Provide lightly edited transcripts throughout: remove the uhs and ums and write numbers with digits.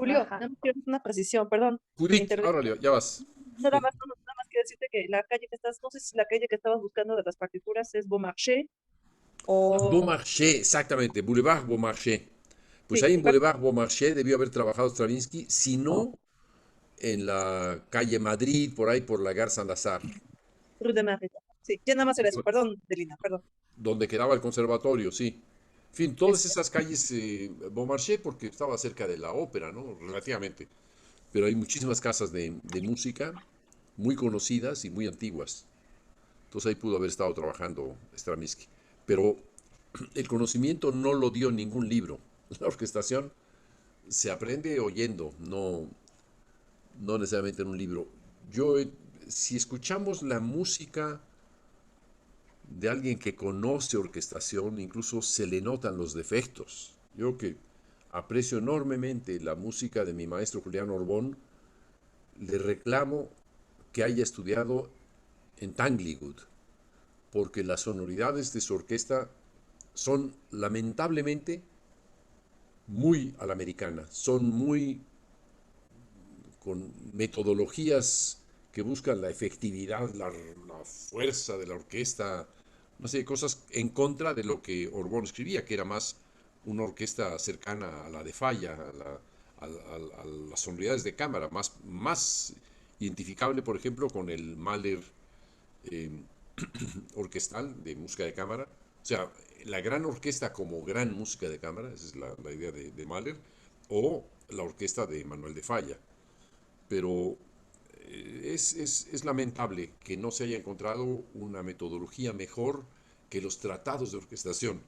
Julio, nada más quiero hacer una precisión, perdón, que Judith, intervenga. órale, ya vas. Nada más quiero decirte que la calle que estás, no sé si la calle que estabas buscando de las partituras es Beaumarchais o... Beaumarchais, exactamente, Boulevard Beaumarchais. Pues Sí, ahí en Boulevard Beaumarchais debió haber trabajado Stravinsky, si no en la calle Madrid, por ahí por la Garza Lazar, Rue de Marne. Sí, ya nada más era eso, perdón, Delina, perdón. donde quedaba el conservatorio, sí. En fin, todas Eso. esas calles, Beaumarchais, porque estaba cerca de la ópera, ¿no? Relativamente. Pero hay muchísimas casas de música muy conocidas y muy antiguas. Entonces ahí pudo haber estado trabajando Stravinsky. Pero el conocimiento no lo dio en ningún libro. La orquestación se aprende oyendo, no necesariamente en un libro. Yo, si escuchamos la música de alguien que conoce orquestación, incluso se le notan los defectos. Yo que aprecio enormemente la música de mi maestro Julián Orbón, le reclamo que haya estudiado en Tanglewood, porque las sonoridades de su orquesta son lamentablemente muy a la americana, son muy con metodologías que buscan la efectividad, la fuerza de la orquesta, no sé, cosas en contra de lo que Orbón escribía, que era más una orquesta cercana a la de Falla, a las sonoridades de cámara, más identificable, por ejemplo, con el Mahler eh, orquestal de música de cámara. O sea, la gran orquesta como gran música de cámara, esa es la idea de Mahler, o la orquesta de Manuel de Falla. Pero es lamentable que no se haya encontrado una metodología mejor que los tratados de orquestación.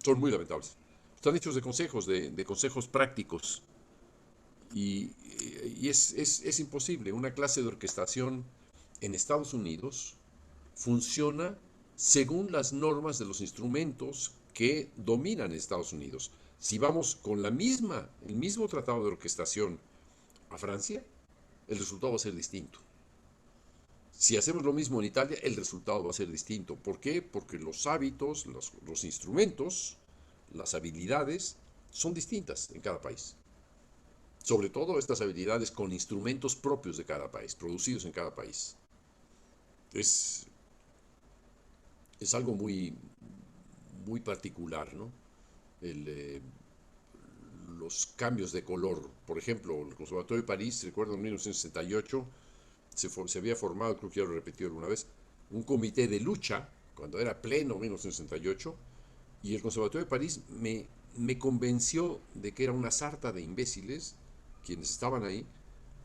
Son muy lamentables. Están hechos de consejos, de consejos prácticos. Y, es imposible. Una clase de orquestación en Estados Unidos funciona según las normas de los instrumentos que dominan Estados Unidos. Si vamos con el mismo tratado de orquestación a Francia, el resultado va a ser distinto. Si hacemos lo mismo en Italia, el resultado va a ser distinto. ¿Por qué? Porque los hábitos, los instrumentos, las habilidades son distintas en cada país. Sobre todo estas habilidades con instrumentos propios de cada país, producidos en cada país. Es, es algo muy particular, ¿no? El, los cambios de color. Por ejemplo, el Conservatorio de París, recuerdo en 1968, se había formado, creo que ya lo repetí alguna vez, un comité de lucha, cuando era pleno 1968, y el Conservatorio de París me convenció de que era una sarta de imbéciles quienes estaban ahí,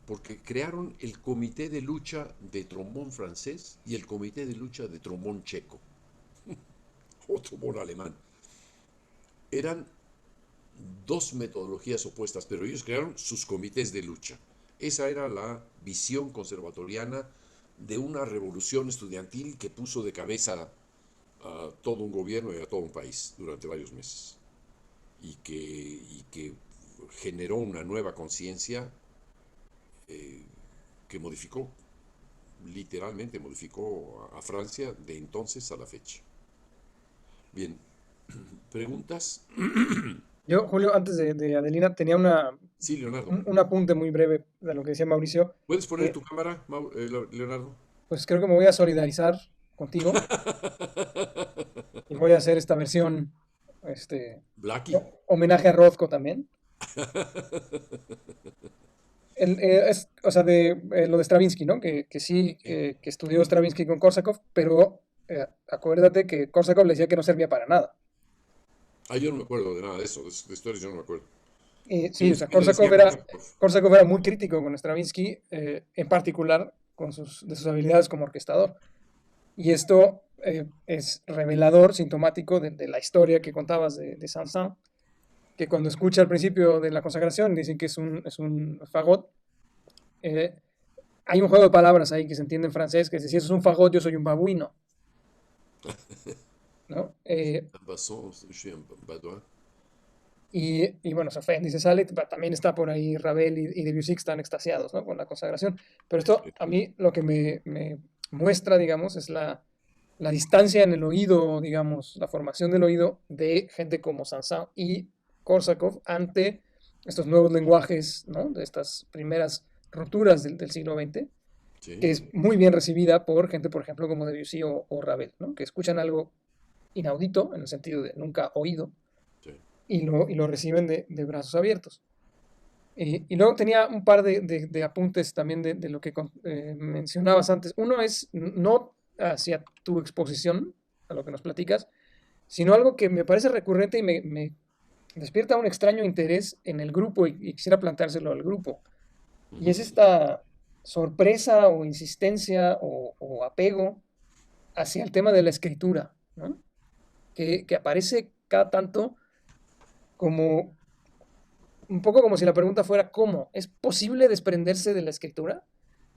porque crearon el comité de lucha de trombón francés y el comité de lucha de trombón checo, o trombón alemán. Eran dos metodologías opuestas, pero ellos crearon sus comités de lucha. Esa era la visión conservatoriana de una revolución estudiantil que puso de cabeza a todo un gobierno y a todo un país durante varios meses y que generó una nueva conciencia eh, que modificó, literalmente modificó a Francia de entonces a la fecha. Bien, ¿preguntas? Yo, Julio, antes de Adelina, tenía Sí, Leonardo. un apunte muy breve de lo que decía Mauricio, ¿Puedes poner que tu cámara, Leonardo? pues creo que me voy a solidarizar contigo y voy a hacer esta versión, este, Blackie. homenaje a Rothko también. O sea, lo de Stravinsky, ¿no? Que sí, Sí. que estudió Stravinsky con Korsakov, pero acuérdate que Korsakov le decía que no servía para nada. Ah, yo no me acuerdo de nada de eso, de historias yo no me acuerdo. Sí, o ¿Quién, sea, quién le decía Korsakov? Korsakov era muy crítico con Stravinsky, en particular de sus habilidades como orquestador. Y esto es revelador, sintomático de la historia que contabas de Saint-Saëns, que cuando escucha al principio de la consagración dicen que es un fagot. eh, Hay un juego de palabras ahí que se entiende en francés, que es decir, si eso es un fagot, yo soy un babuino, ¿no? Je suis un Badois. Y bueno, se ofende y se sale. También está por ahí Ravel y Debussy que están extasiados, ¿no? Con la consagración. Pero esto a mí lo que me muestra, digamos, es la distancia en el oído, digamos, la formación del oído de gente como Sansón y Korsakov ante estos nuevos lenguajes, ¿no? De estas primeras rupturas del siglo XX, que Sí, es muy bien recibida por gente, por ejemplo, como Debussy o Ravel, ¿no? Que escuchan algo inaudito, en el sentido de nunca oído, sí. y lo reciben de brazos abiertos. Y luego tenía un par de apuntes también de lo que mencionabas antes. Uno es no hacia tu exposición, a lo que nos platicas, sino algo que me parece recurrente y me despierta un extraño interés en el grupo y quisiera planteárselo al grupo. Y es Ujú. esta sorpresa o insistencia o apego hacia el tema de la escritura, ¿no? Que aparece cada tanto como un poco como si la pregunta fuera ¿cómo? ¿Es posible desprenderse de la escritura?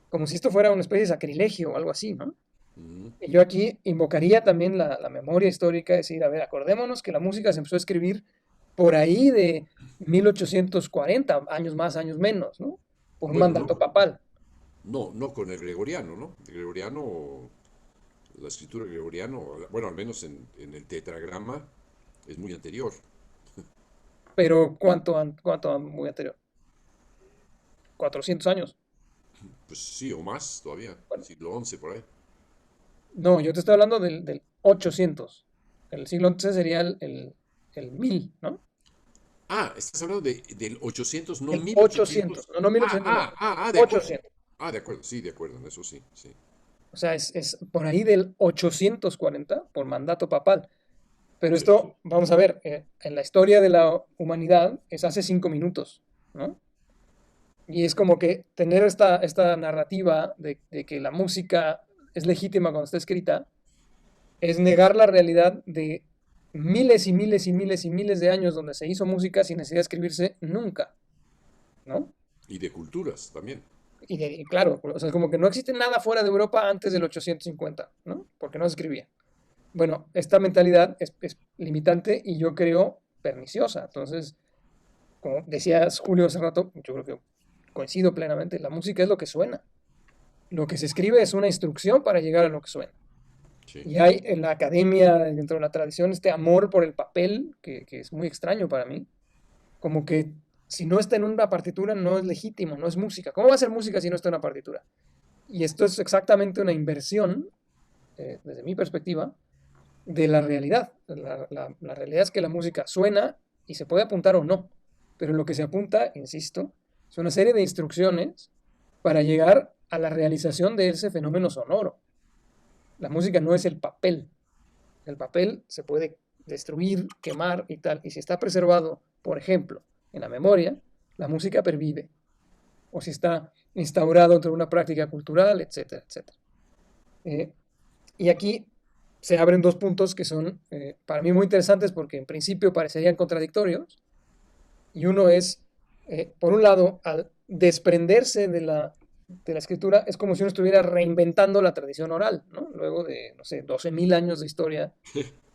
Como si esto fuera una especie de sacrilegio o algo así, ¿no? Ujú. Y yo aquí invocaría también la memoria histórica, decir, a ver, acordémonos que la música se empezó a escribir por ahí de 1840, años más, años menos, ¿no? Por un Bueno, no, mandato papal. no con el gregoriano, ¿no? El gregoriano, la escritura gregoriano, bueno, al menos en el tetragrama, es muy anterior. Pero ¿cuánto muy anterior? 400 años. Pues sí, o más todavía, Bueno, siglo XI por ahí. no, yo te estoy hablando del 800. El siglo XI sería el 1000, ¿no? Ah, estás hablando del 800, no El 1800. 800, no, no 1800, no. De acuerdo. 800. De acuerdo, sí, de acuerdo, en eso sí, sí. O sea, es por ahí del 840 por mandato papal. Pero Sí. esto, vamos a ver, en la historia de la humanidad es hace 5 minutos, ¿no? Y es como que tener esta narrativa de que la música es legítima cuando está escrita, es negar la realidad de miles y miles y miles y miles de años donde se hizo música sin necesidad de escribirse nunca, ¿no? Y de culturas también. Y claro, o sea, como que no existe nada fuera de Europa antes del 850, ¿no? Porque no se escribía. Bueno, esta mentalidad es limitante y yo creo perniciosa. Entonces, como decías Julio hace rato, yo creo que coincido plenamente, la música es lo que suena. Lo que se escribe es una instrucción para llegar a lo que suena. Sí. Y hay en la academia, dentro de la tradición, este amor por el papel, que es muy extraño para mí, como que si no está en una partitura no es legítimo, no es música. ¿Cómo va a ser música si no está en una partitura? Y esto es exactamente una inversión, desde mi perspectiva, de la realidad. La realidad es que la música suena y se puede apuntar o no, pero lo que se apunta, insisto, es una serie de instrucciones para llegar a la realización de ese fenómeno sonoro. La música no es el papel se puede destruir, quemar y tal, y si está preservado, por ejemplo, en la memoria, la música pervive, o si está instaurado entre una práctica cultural, etcétera, etcétera. Eh, y aquí se abren dos puntos que son para mí muy interesantes porque en principio parecerían contradictorios. Y uno es, por un lado, al desprenderse de la escritura, es como si uno estuviera reinventando la tradición oral, ¿no? Luego de, no sé, 12.000 años de historia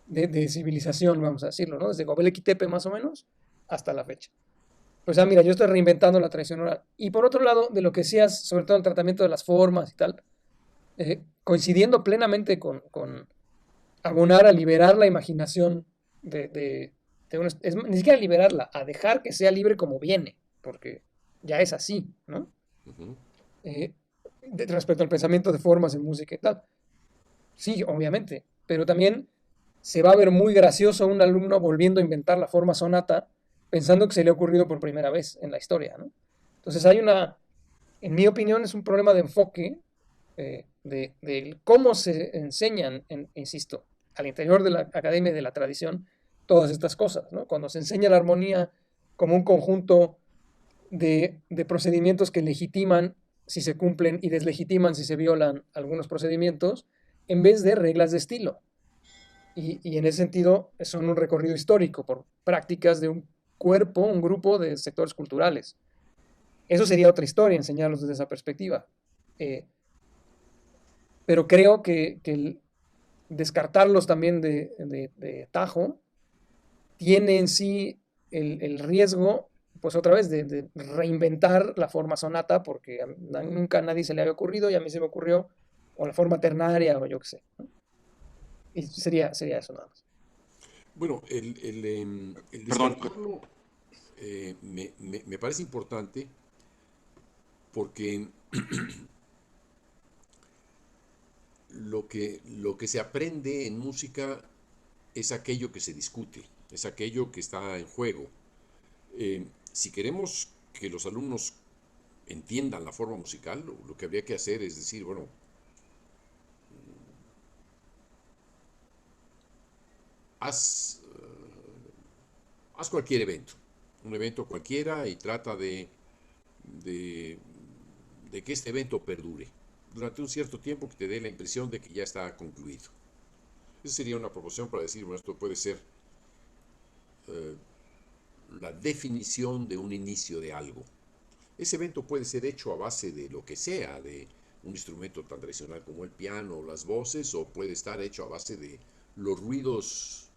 de civilización, vamos a decirlo, ¿no? Desde Göbekli Tepe más o menos hasta la fecha. Pues, mira, yo estoy reinventando la tradición oral. Y por otro lado, de lo que decías, sobre todo el tratamiento de las formas y tal, coincidiendo plenamente con abonar a liberar la imaginación ni siquiera liberarla, a dejar que sea libre como viene, porque ya es así, ¿no? Ujú. Eh, Respecto al pensamiento de formas en música y tal. Sí, obviamente, pero también se va a ver muy gracioso un alumno volviendo a inventar la forma sonata pensando que se le ha ocurrido por primera vez en la historia, ¿no? Entonces en mi opinión, es un problema de enfoque de cómo se enseñan, insisto, al interior de la academia y de la tradición, todas estas cosas, ¿no? Cuando se enseña la armonía como un conjunto de procedimientos que legitiman si se cumplen y deslegitiman si se violan algunos procedimientos, en vez de reglas de estilo. Y en ese sentido son un recorrido histórico por prácticas de un cuerpo, un grupo de sectores culturales. Eso sería otra historia, enseñarlos desde esa perspectiva. Eh, pero creo que el descartarlos también de tajo tiene en sí el riesgo, pues otra vez, de reinventar la forma sonata, porque nunca a nadie se le había ocurrido y a mí se me ocurrió, o la forma ternaria, o yo qué sé, ¿no? Y sería eso nada más. Bueno, el Perdón, descartarlo, me parece importante porque lo que se aprende en música es aquello que se discute, es aquello que está en juego. Si queremos que los alumnos entiendan la forma musical, lo que habría que hacer es decir, bueno, haz, haz cualquier evento, un evento cualquiera y trata de, de que este evento perdure durante un cierto tiempo que te dé la impresión de que ya está concluido. Esa sería una proporción para decir, bueno, esto puede ser eh, la definición de un inicio de algo. Ese evento puede ser hecho a base de lo que sea, de un instrumento tan tradicional como el piano o las voces, o puede estar hecho a base de los ruidos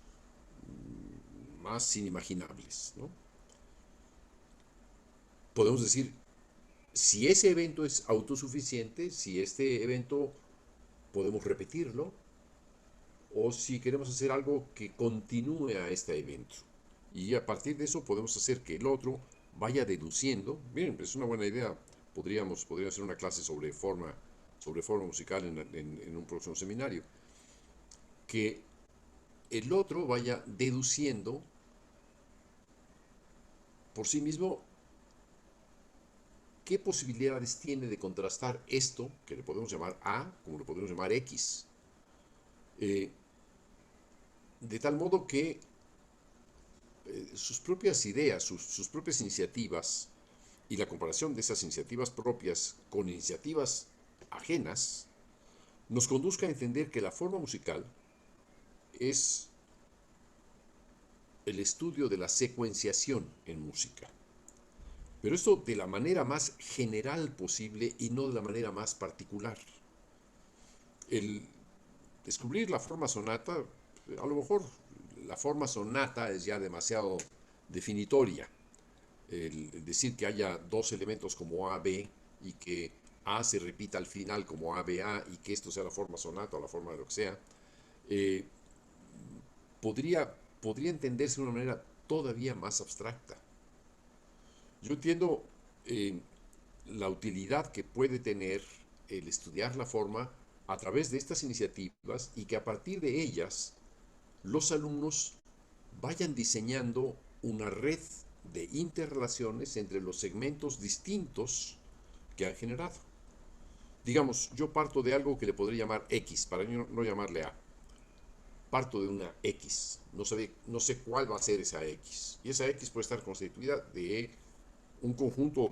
más inimaginables, ¿no? Podemos decir, si ese evento es autosuficiente, si este evento podemos repetirlo, o si queremos hacer algo que continúe a este evento. Y a partir de eso podemos hacer que el otro vaya deduciendo. Miren, es una buena idea. Podríamos hacer una clase sobre forma musical en un próximo seminario. Que el otro vaya deduciendo por sí mismo qué posibilidades tiene de contrastar esto, que le podemos llamar A, como lo podemos llamar X. De tal modo que sus propias ideas, sus propias iniciativas y la comparación de esas iniciativas propias con iniciativas ajenas nos conduzca a entender que la forma musical es el estudio de la secuenciación en música. Pero esto de la manera más general posible y no de la manera más particular. El descubrir la forma sonata, a lo mejor la forma sonata es ya demasiado definitoria. El decir que haya dos elementos como A, B y que A se repita al final como A, B, A y que esto sea la forma sonata o la forma de lo que sea, eh, podría entenderse de una manera todavía más abstracta. Yo entiendo la utilidad que puede tener el estudiar la forma a través de estas iniciativas y que a partir de ellas los alumnos vayan diseñando una red de interrelaciones entre los segmentos distintos que han generado. Digamos, yo parto de algo que le podría llamar X, para no llamarle A. Parto de una X. No sé cuál va a ser esa X. Y esa X puede estar constituida de un conjunto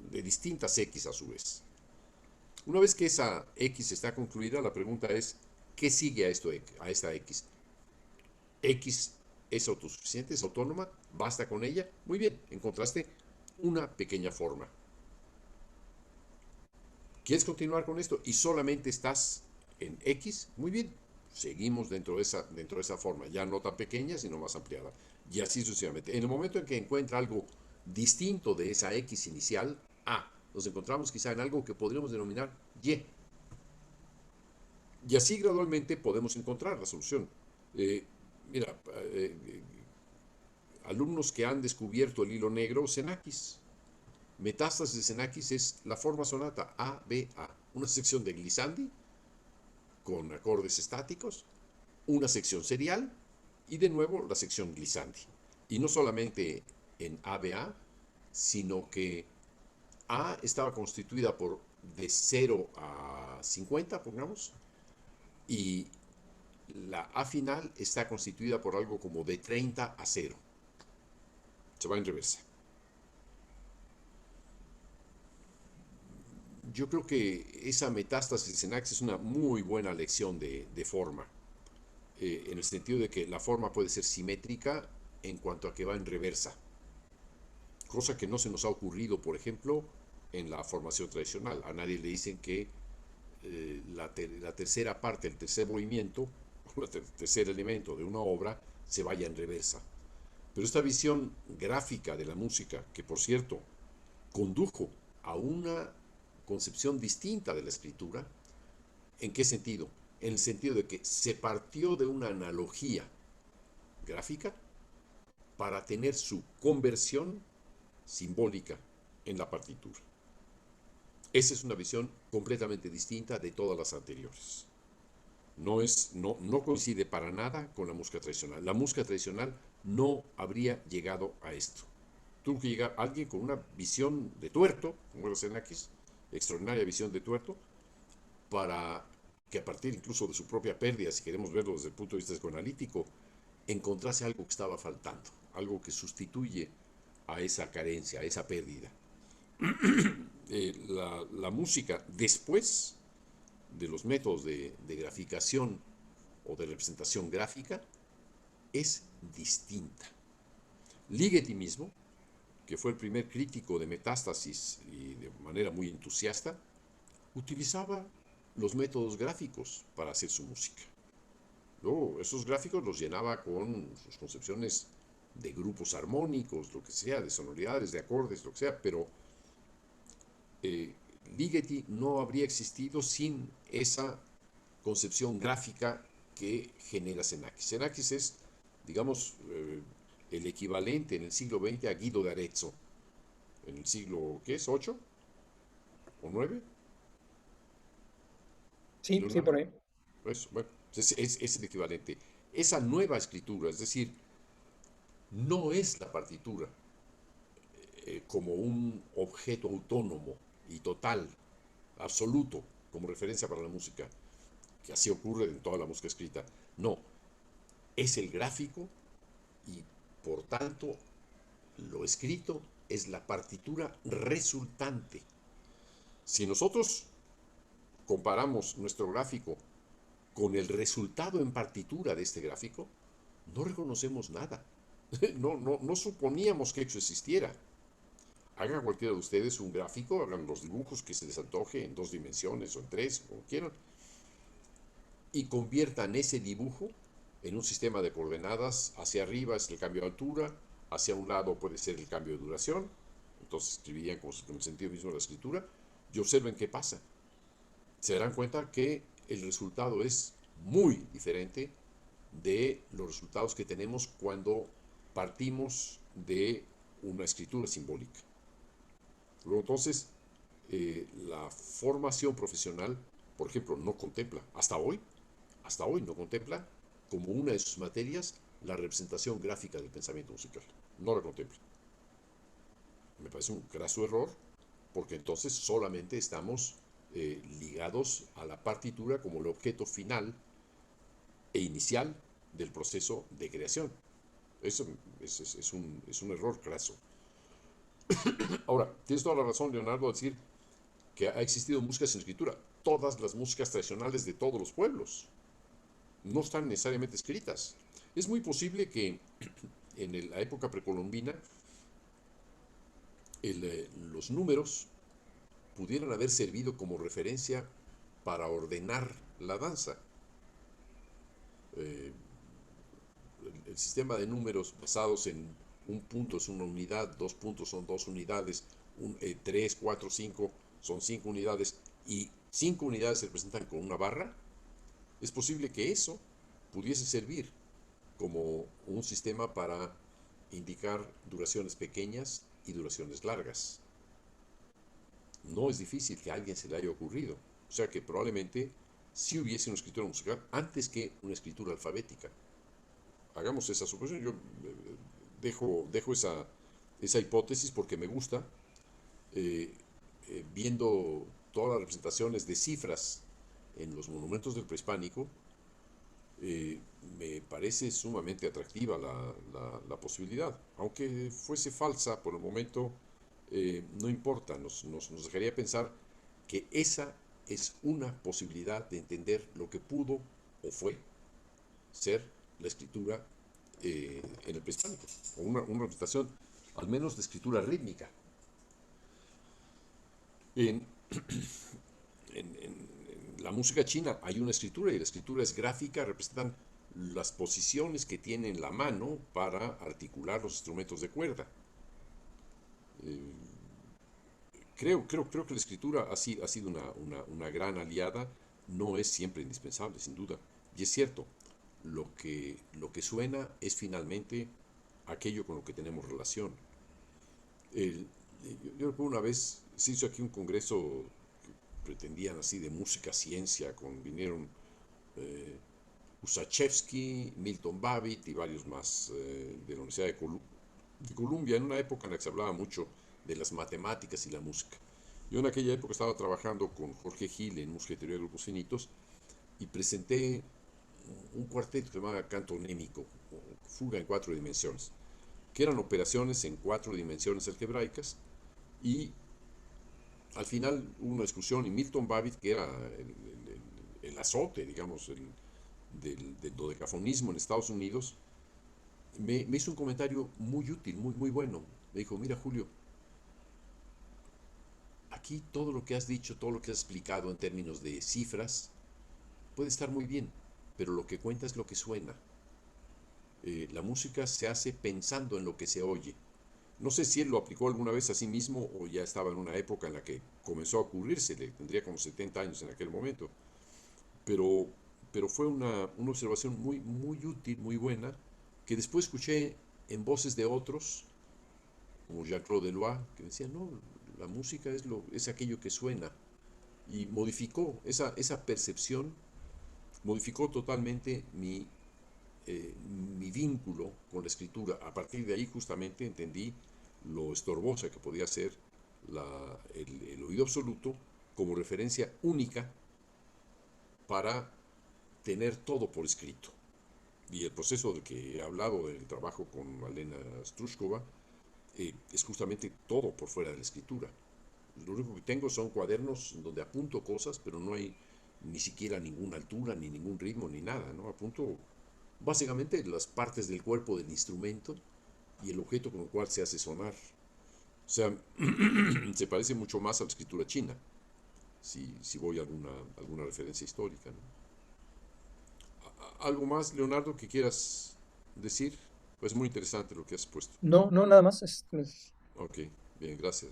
de distintas X a su vez. Una vez que esa X está concluida, la pregunta es, ¿qué sigue a esta X? X es autosuficiente, es autónoma, basta con ella. Muy bien, encontraste una pequeña forma. ¿Quieres continuar con esto y solamente estás en X? Muy bien, seguimos dentro de esa forma, ya no tan pequeña, sino más ampliada. Y así sucesivamente. En el momento en que encuentra algo distinto de esa X inicial, A, nos encontramos quizá en algo que podríamos denominar Y. Y así gradualmente podemos encontrar la solución. Mira, alumnos que han descubierto el hilo negro, Xenakis. Metástasis de Xenakis es la forma sonata A-B-A. Una sección de glissandi con acordes estáticos, una sección serial y de nuevo la sección glissandi. Y no solamente en A-B-A, sino que A estaba constituida por de 0 a 50, pongamos, y la A final está constituida por algo como de 30 a 0. Se va en reversa. Yo creo que esa metástasis de Xenakis es una muy buena lección de forma, en el sentido de que la forma puede ser simétrica en cuanto a que va en reversa, cosa que no se nos ha ocurrido, por ejemplo, en la formación tradicional. A nadie le dicen que la tercera parte, el tercer movimiento, o el tercer elemento de una obra se vaya en reversa. Pero esta visión gráfica de la música, que por cierto condujo a una concepción distinta de la escritura, ¿en qué sentido? En el sentido de que se partió de una analogía gráfica para tener su conversión simbólica en la partitura. Esa es una visión completamente distinta de todas las anteriores. No coincide para nada con la música tradicional. La música tradicional no habría llegado a esto. Tuvo que llegar alguien con una visión de tuerto, como era Xenakis, extraordinaria visión de tuerto, para que a partir incluso de su propia pérdida, si queremos verlo desde el punto de vista psicoanalítico, encontrase algo que estaba faltando, algo que sustituye a esa carencia, a esa pérdida. La música, después de los métodos de graficación o de representación gráfica, es distinta. Ligeti mismo, que fue el primer crítico de Metástasis y de manera muy entusiasta, utilizaba los métodos gráficos para hacer su música. Luego, esos gráficos los llenaba con sus concepciones de grupos armónicos, lo que sea, de sonoridades, de acordes, lo que sea, pero Ligeti no habría existido sin esa concepción gráfica que genera Xenakis. Xenakis es, digamos, el equivalente en el siglo XX a Guido de Arezzo, en el siglo, ¿qué es? ¿8 o 9? Sí, sí, por ahí. Eso, bueno, es el equivalente. Esa nueva escritura, es decir, no es la partitura como un objeto autónomo y total, absoluto, como referencia para la música, que así ocurre en toda la música escrita. No, es el gráfico y por tanto lo escrito es la partitura resultante. Si nosotros comparamos nuestro gráfico con el resultado en partitura de este gráfico, no reconocemos nada. No suponíamos que eso existiera. Hagan cualquiera de ustedes un gráfico, hagan los dibujos que se les antoje en 2 dimensiones o en 3, como quieran, y conviertan ese dibujo en un sistema de coordenadas. Hacia arriba es el cambio de altura, hacia un lado puede ser el cambio de duración, entonces escribirían con el sentido mismo de la escritura, y observen qué pasa. Se darán cuenta que el resultado es muy diferente de los resultados que tenemos cuando partimos de una escritura simbólica. Luego, entonces, la formación profesional, por ejemplo, no contempla, hasta hoy no contempla como una de sus materias la representación gráfica del pensamiento musical. No la contempla. Me parece un graso error, porque entonces solamente estamos ligados a la partitura como el objeto final e inicial del proceso de creación. Eso es un error craso. Ahora, tienes toda la razón, Leonardo, al decir que ha existido música sin escritura. Todas las músicas tradicionales de todos los pueblos no están necesariamente escritas. Es muy posible que en la época precolombina los números pudieran haber servido como referencia para ordenar la danza. Eh, el sistema de números basados en un punto es una unidad, 2 puntos son 2 unidades, 3, 4, 5 son 5 unidades y 5 unidades se representan con una barra, es posible que eso pudiese servir como un sistema para indicar duraciones pequeñas y duraciones largas. No es difícil que a alguien se le haya ocurrido. O sea que probablemente sí hubiese una escritura musical antes que una escritura alfabética. Hagamos esa suposición. Yo dejo esa hipótesis porque me gusta, viendo todas las representaciones de cifras en los monumentos del prehispánico, me parece sumamente atractiva la posibilidad. Aunque fuese falsa por el momento, no importa, nos dejaría pensar que esa es una posibilidad de entender lo que pudo o fue ser la escritura en el prehispánico, o una representación al menos de escritura rítmica. En, en la música china hay una escritura y la escritura es gráfica, representan las posiciones que tiene en la mano para articular los instrumentos de cuerda. Creo que la escritura ha sido una gran aliada, no es siempre indispensable, sin duda. Y es cierto, lo que suena es finalmente aquello con lo que tenemos relación. El- yo recuerdo una vez, se hizo aquí un congreso que pretendían así de música, ciencia, vinieron eh, Usachevsky, Milton Babbitt y varios más de la Universidad de Columbia, en una época en la que se hablaba mucho de las matemáticas y la música. Yo en aquella época estaba trabajando con Jorge Gil en Música y Teoría de Grupos Finitos y presenté un cuarteto que se llamaba Canto Némico, o Fuga en cuatro dimensiones, que eran operaciones en cuatro dimensiones algebraicas y al final hubo una discusión y Milton Babbitt, que era el azote, digamos, del dodecafonismo en Estados Unidos, me hizo un comentario muy útil, muy bueno. Me dijo, mira Julio, aquí todo lo que has dicho, todo lo que has explicado en términos de cifras, puede estar muy bien, pero lo que cuenta es lo que suena. La música se hace pensando en lo que se oye. No sé si él lo aplicó alguna vez a sí mismo o ya estaba en una época en la que comenzó a ocurrirse, tendría como 70 años en aquel momento, pero, pero fue una observación muy útil, muy buena, que después escuché en voces de otros, como Jean-Claude Delois, que decían, no, la música es aquello que suena, y modificó esa percepción, modificó totalmente mi vínculo con la escritura. A partir de ahí justamente entendí lo estorbosa que podía ser el oído absoluto como referencia única para tener todo por escrito. Y el proceso del que he hablado, del trabajo con Malena Struskova, es justamente todo por fuera de la escritura. Lo único que tengo son cuadernos donde apunto cosas, pero no hay ni siquiera ninguna altura, ni ningún ritmo, ni nada, ¿no? Apunto básicamente las partes del cuerpo del instrumento y el objeto con el cual se hace sonar. O sea, se parece mucho más a la escritura china, si voy a alguna referencia histórica, ¿no? ¿Algo más, Leonardo, que quieras decir? Pues muy interesante lo que has puesto. No, no, nada más. Ok, bien, gracias.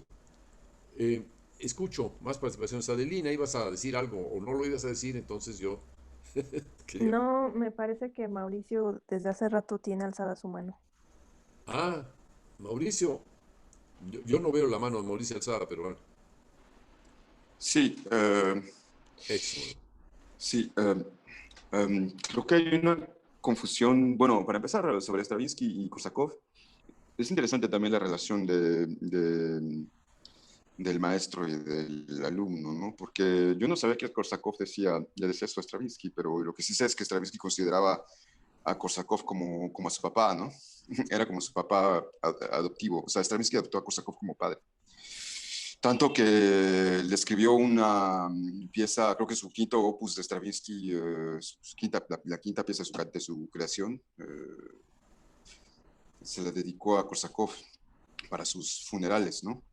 Eh, Escucho más participaciones. Adelina, ibas a decir algo o no lo ibas a decir, entonces yo quería... No, me parece que Mauricio desde hace rato tiene alzada su mano. Ah, Mauricio. Yo no veo la mano de Mauricio alzada, pero bueno, Sí, eso. Bueno. sí. Creo que hay una confusión. Bueno, para empezar, sobre Stravinsky y Korsakov, es interesante también la relación del maestro y del alumno, ¿no? Porque yo no sabía que Korsakov le decía eso a Stravinsky, pero lo que sí sé es que Stravinsky consideraba a Korsakov como a su papá, ¿no? Era como su papá adoptivo. O sea, Stravinsky adoptó a Korsakov como padre. Tanto que le escribió una pieza, creo que su quinto opus de Stravinsky, la quinta pieza de su creación, se la dedicó a Korsakov para sus funerales, ¿no?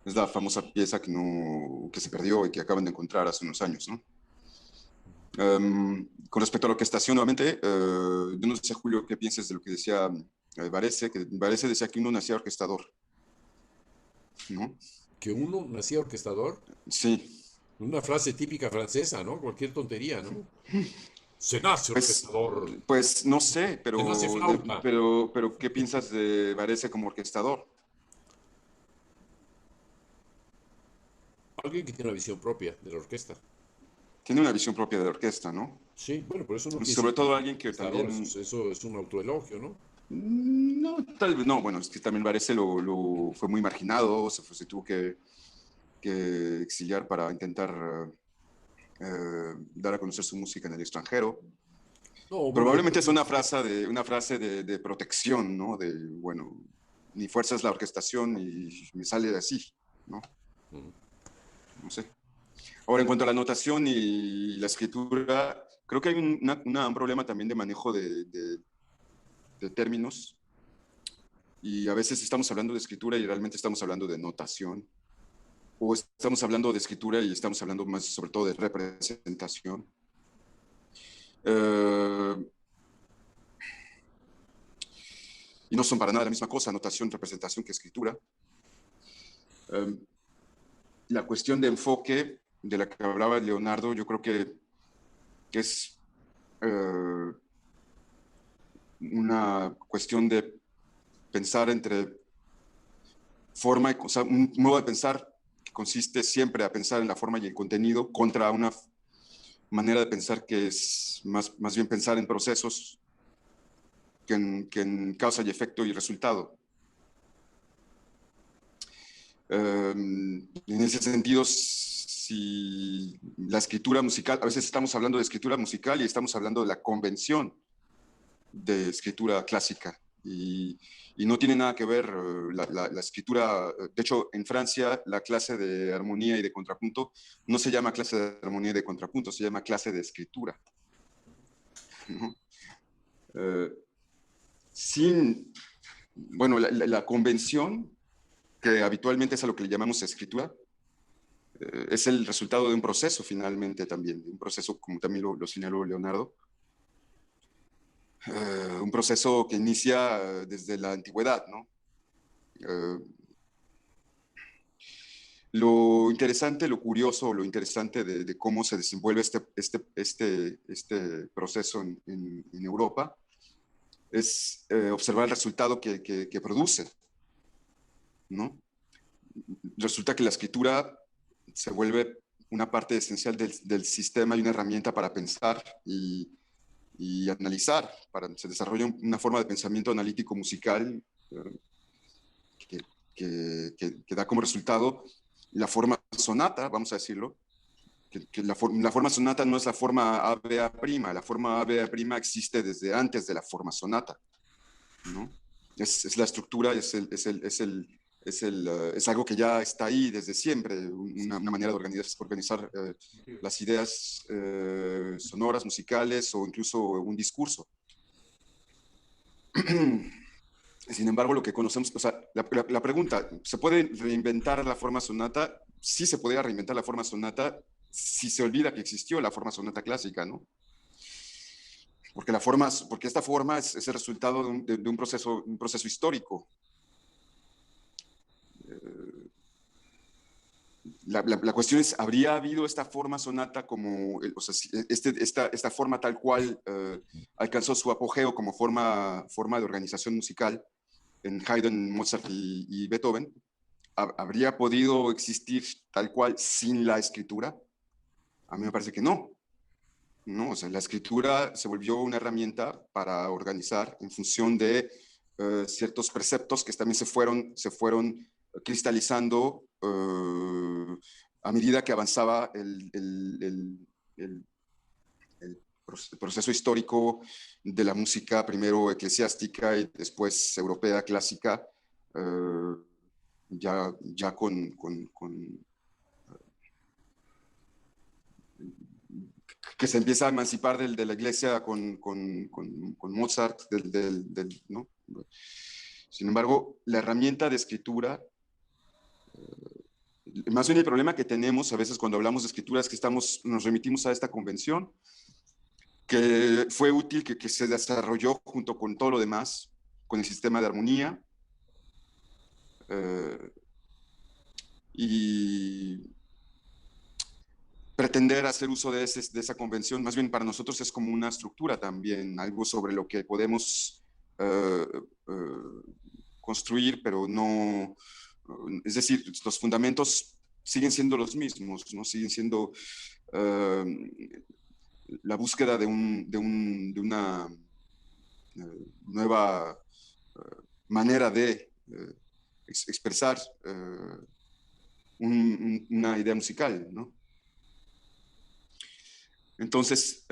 Es la famosa pieza que se perdió y que acaban de encontrar hace unos años, ¿no? Con respecto a la orquestación, nuevamente, yo no sé, Julio, qué piensas de lo que decía Varese, que Varese decía que uno nacía orquestador, ¿no? Que uno nacía orquestador, Sí, una frase típica francesa, ¿no? Cualquier tontería, ¿no? Se nace pues, orquestador, pues no sé, se nace flauta. pero ¿qué piensas de Varese como orquestador? Alguien que tiene una visión propia de la orquesta. Tiene una visión propia de la orquesta, ¿no? Sí, bueno, por eso no quiere Sobre decir que todo alguien que orquestador, también... eso es un autoelogio, ¿no? No, tal vez no, bueno, es que también Varese fue muy marginado, se tuvo que exiliar para intentar dar a conocer su música en el extranjero. No, bueno, yo creo Probablemente es que una frase de protección, ¿no? De, bueno, mi fuerza es la orquestación y me sale así, ¿no? No sé. Ahora, en cuanto a la notación y la escritura, creo que hay un problema también de manejo de términos y a veces estamos hablando de escritura y realmente estamos hablando de notación o estamos hablando de escritura y estamos hablando más sobre todo de representación. Y no son para nada la misma cosa, notación, representación que escritura. La cuestión de enfoque de la que hablaba Leonardo, yo creo que es una cuestión de pensar entre forma, o sea, un modo de pensar que consiste siempre a pensar en la forma y el contenido contra una manera de pensar que es más bien pensar en procesos que en causa y efecto y resultado. En ese sentido, si la escritura musical, a veces estamos hablando de escritura musical y estamos hablando de la convención de escritura clásica y no tiene nada que ver la escritura. De hecho, en Francia la clase de armonía y de contrapunto no se llama clase de armonía y de contrapunto, se llama clase de escritura, ¿no? Bueno, la convención, que habitualmente es a lo que le llamamos escritura, es el resultado de un proceso finalmente también, un proceso como también lo señaló Leonardo, un proceso que inicia desde la antigüedad, ¿no? Lo interesante, lo curioso, lo interesante de cómo se desenvuelve este proceso en Europa es observar el resultado que produce, ¿no? Resulta que la escritura se vuelve una parte esencial del sistema y una herramienta para pensar y analizar. Se desarrolla una forma de pensamiento analítico musical que, que da como resultado la forma sonata, vamos a decirlo, que la forma sonata no es la forma ABA', la forma ABA' existe desde antes de la forma sonata, ¿no? Es la estructura, es algo que ya está ahí desde siempre, una manera de organizar las ideas sonoras, musicales o incluso un discurso. Sin embargo, lo que conocemos, o sea, la pregunta, ¿se puede reinventar la forma sonata? Sí se podría reinventar la forma sonata si se olvida que existió la forma sonata clásica, ¿no? Porque esta forma es el resultado de un proceso histórico. La cuestión es, ¿habría habido esta forma sonata como, o sea, esta forma tal cual alcanzó su apogeo como forma de organización musical en Haydn, Mozart y Beethoven? ¿Habría podido existir tal cual sin la escritura? A mí me parece que no. No, o sea, la escritura se volvió una herramienta para organizar en función de ciertos preceptos que también se fueron cristalizando a medida que avanzaba el proceso histórico de la música, primero eclesiástica y después europea clásica, ya que se empieza a emancipar de la iglesia con Mozart, ¿no? Sin embargo, la herramienta de escritura, más bien el problema que tenemos a veces cuando hablamos de escritura es que nos remitimos a esta convención, que fue útil, que se desarrolló junto con todo lo demás, con el sistema de armonía, y pretender hacer uso de esa convención, más bien para nosotros es como una estructura también, algo sobre lo que podemos construir, pero no, es decir, los fundamentos siguen siendo los mismos, ¿no? Siguen siendo la búsqueda de una nueva manera de expresar una idea musical, ¿no? Entonces,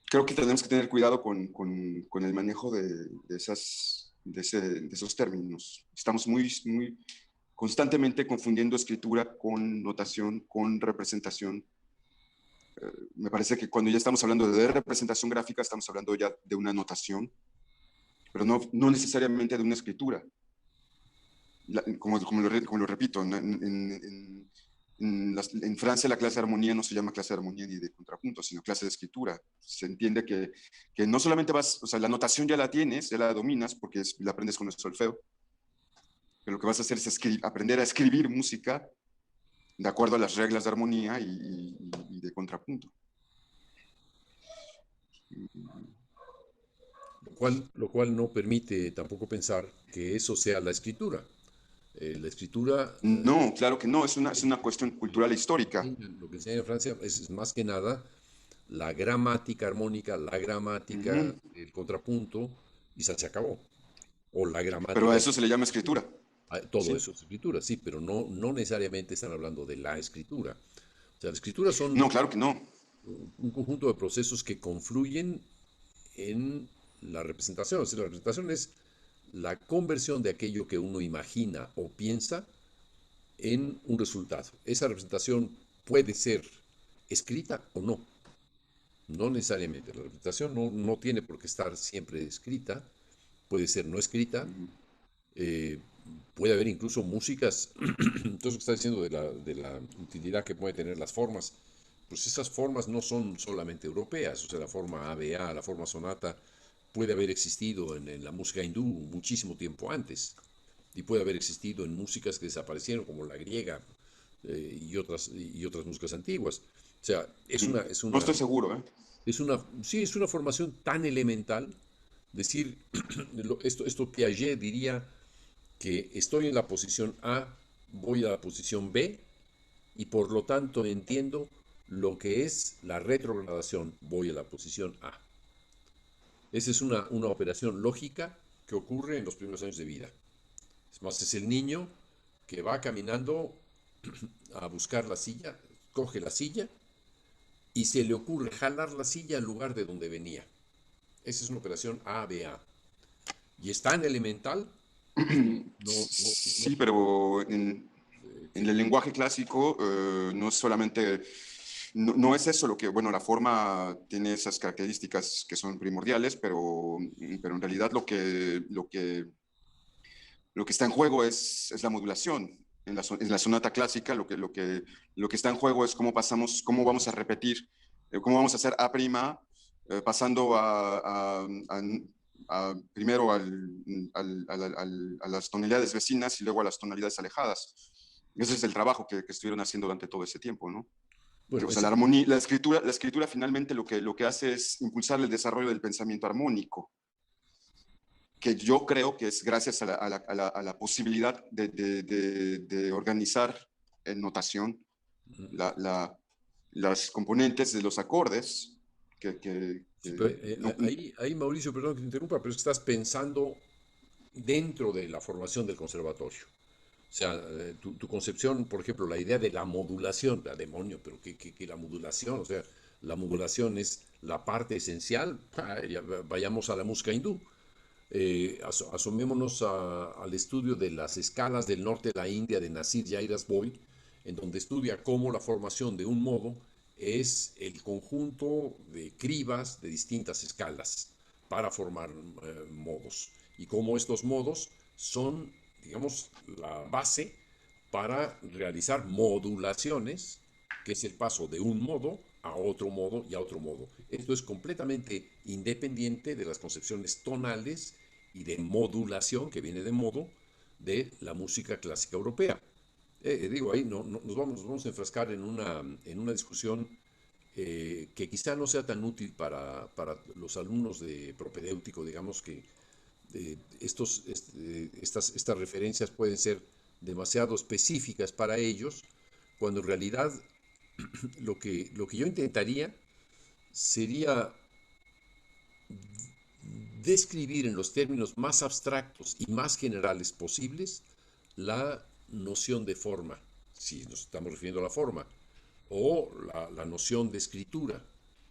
creo que tenemos que tener cuidado con el manejo de esos términos. Estamos muy constantemente confundiendo escritura con notación, con representación. Me parece que cuando ya estamos hablando de representación gráfica, estamos hablando ya de una notación, pero no necesariamente de una escritura. Como lo repito, en Francia la clase de armonía no se llama clase de armonía ni de contrapunto, sino clase de escritura. Se entiende que no solamente o sea, la notación ya la tienes, ya la dominas porque la aprendes con el solfeo, pero lo que vas a hacer es aprender a escribir música de acuerdo a las reglas de armonía y de contrapunto. Lo cual no permite tampoco pensar que eso sea la escritura. La escritura, No, claro que no, es una cuestión cultural e histórica. lo que enseña en Francia es más que nada la gramática armónica, la gramática, Ujú. el contrapunto, y se acabó. O la Pero a gramática. eso se le llama escritura. Todo ¿Sí? eso es escritura, sí, pero no necesariamente están hablando de la escritura. O sea, la escritura son No, claro que no. un conjunto de procesos que confluyen en la representación. O sea, la representación es la conversión de aquello que uno imagina o piensa en un resultado. Esa representación puede ser escrita o no. No necesariamente. La representación no tiene por qué estar siempre escrita. Puede ser no escrita. Ujú. eh, Puede haber incluso músicas. Todo eso que está diciendo de la utilidad que pueden tener las formas. Pues esas formas no son solamente europeas. O sea, la forma ABA, la forma sonata, puede haber existido en la música hindú muchísimo tiempo antes. Y puede haber existido en músicas que desaparecieron, como la griega, y otras músicas antiguas. O sea, No estoy seguro, ¿eh? sí, es una formación tan elemental. Decir, esto Piaget diría que estoy en la posición A, voy a la posición B, y por lo tanto entiendo lo que es la retrogradación, voy a la posición A. Esa es una operación lógica que ocurre en los primeros años de vida. Es más, es el niño que va caminando a buscar la silla, coge la silla y se le ocurre jalar la silla al lugar de donde venía. Esa es una operación ABA. Y es tan elemental que no Sí, pero en que, el lenguaje clásico no es solamente, no es eso lo que, bueno, la forma tiene esas características que son primordiales, pero en realidad lo que está en juego es la modulación. En la sonata clásica lo que está en juego es cómo pasamos, cómo vamos a repetir, cómo vamos a hacer A', pasando primero a las tonalidades vecinas y luego a las tonalidades alejadas. Ese es el trabajo que estuvieron haciendo durante todo ese tiempo, ¿no? bueno, O sea, la armonía, la escritura finalmente lo que hace es impulsar el desarrollo del pensamiento armónico, que yo creo que es gracias a la posibilidad de organizar en notación la, la, las componentes de los acordes sí, pero, no, ahí, Mauricio, perdón que te interrumpa, pero es que estás pensando dentro de la formación del conservatorio. O sea, tu concepción, por ejemplo, la idea de la modulación, la demonio, pero que la modulación, o sea, la modulación es la parte esencial. Vayamos a la música hindú. Asomémonos al estudio de las escalas del norte de la India de Nasir Jairas Boy, en donde estudia cómo la formación de un modo es el conjunto de cribas de distintas escalas para formar modos, y cómo estos modos son, digamos, la base para realizar modulaciones, que es el paso de un modo a otro modo y a otro modo. Esto es completamente independiente de las concepciones tonales y de modulación, que viene de modo, de la música clásica europea. Digo, ahí nos vamos a enfrascar en una discusión que quizá no sea tan útil para los alumnos de propedéutico. Digamos que estas referencias pueden ser demasiado específicas para ellos, cuando en realidad lo que yo intentaría sería describir en los términos más abstractos y más generales posibles la noción de forma, si nos estamos refiriendo a la forma, o la noción de escritura,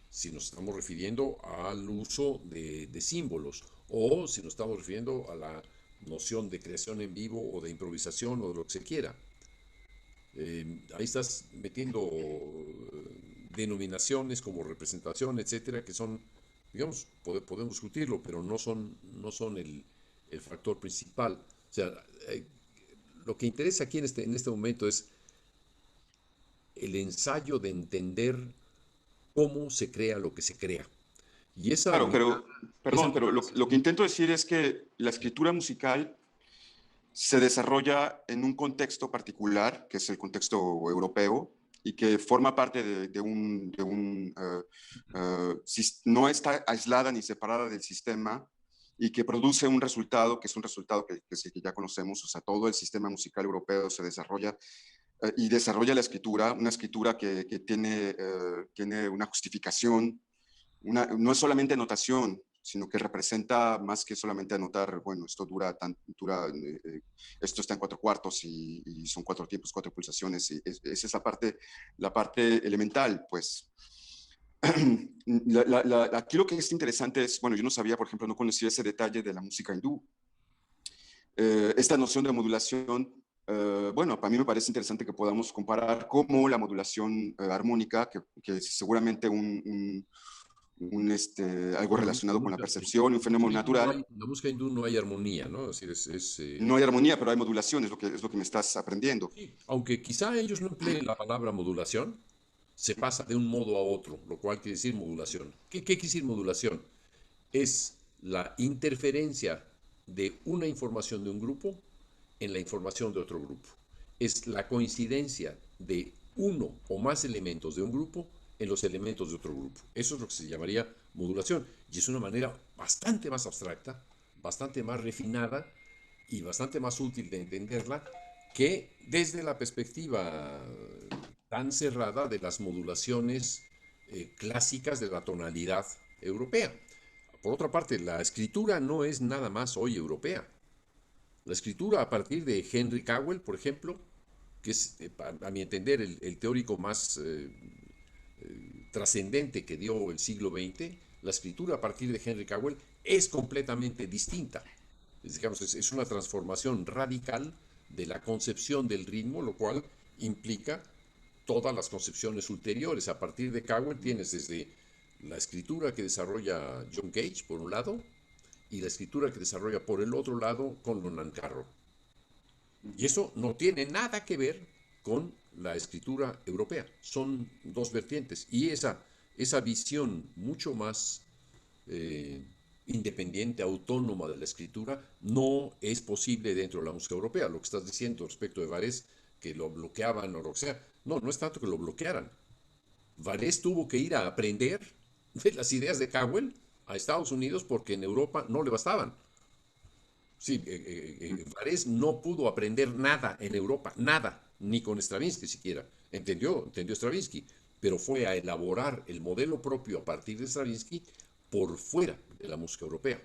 si nos estamos refiriendo al uso de símbolos, o si nos estamos refiriendo a la noción de creación en vivo o de improvisación o de lo que se quiera. Ahí estás metiendo denominaciones como representación, etcétera, que son, digamos, podemos discutirlo, pero no son el factor principal. O sea, eh, lo que interesa aquí en este momento es el ensayo de entender cómo se crea lo que se crea. Y claro, pero, esa perdón, pero lo que intento decir es que la escritura musical se desarrolla en un contexto particular, que es el contexto europeo, y que forma parte no está aislada ni separada del sistema y que produce un resultado que es un resultado que ya conocemos. O sea, todo el sistema musical europeo se desarrolla y desarrolla la escritura, una escritura que tiene una justificación, no es solamente notación, sino que representa más que solamente anotar, bueno, esto está en 4/4 y son 4 tiempos, 4 pulsaciones. Y esa es la parte elemental, pues. Aquí lo que es interesante es, bueno, yo no sabía, por ejemplo, no conocía ese detalle de la música hindú. Esta noción de modulación, bueno, para mí me parece interesante que podamos comparar cómo la modulación armónica, que es seguramente algo relacionado con la percepción, un fenómeno natural. La música hindú no hay armonía, ¿no? Es decir, no hay armonía, pero hay modulación, es lo que me estás aprendiendo. sí, aunque quizá ellos no empleen la palabra modulación, se pasa de un modo a otro, lo cual quiere decir modulación. ¿Qué quiere decir modulación? Es la interferencia de una información de un grupo en la información de otro grupo. Es la coincidencia de uno o más elementos de un grupo en los elementos de otro grupo. Eso es lo que se llamaría modulación. Y es una manera bastante más abstracta, bastante más refinada y bastante más útil de entenderla que desde la perspectiva tan cerrada de las modulaciones clásicas de la tonalidad europea. Por otra parte, la escritura no es nada más hoy europea. La escritura a partir de Henry Cowell, por ejemplo, que es, a mi entender, el teórico más trascendente que dio el siglo XX, la escritura a partir de Henry Cowell es completamente distinta. Digamos, es una transformación radical de la concepción del ritmo, lo cual implica todas las concepciones ulteriores. A partir de Cowell tienes desde la escritura que desarrolla John Cage, por un lado, y la escritura que desarrolla por el otro lado Conlon Carroll. Y eso no tiene nada que ver con la escritura europea. Son dos vertientes. Y esa visión mucho más independiente, autónoma de la escritura, no es posible dentro de la música europea. Lo que estás diciendo respecto de Varese, que lo bloqueaban o lo que sea, no es tanto que lo bloquearan. Varese tuvo que ir a aprender de las ideas de Cowell a Estados Unidos porque en Europa no le bastaban. Sí, Varese no pudo aprender nada en Europa, nada, ni con Stravinsky siquiera. Entendió Stravinsky, pero fue a elaborar el modelo propio a partir de Stravinsky por fuera de la música europea.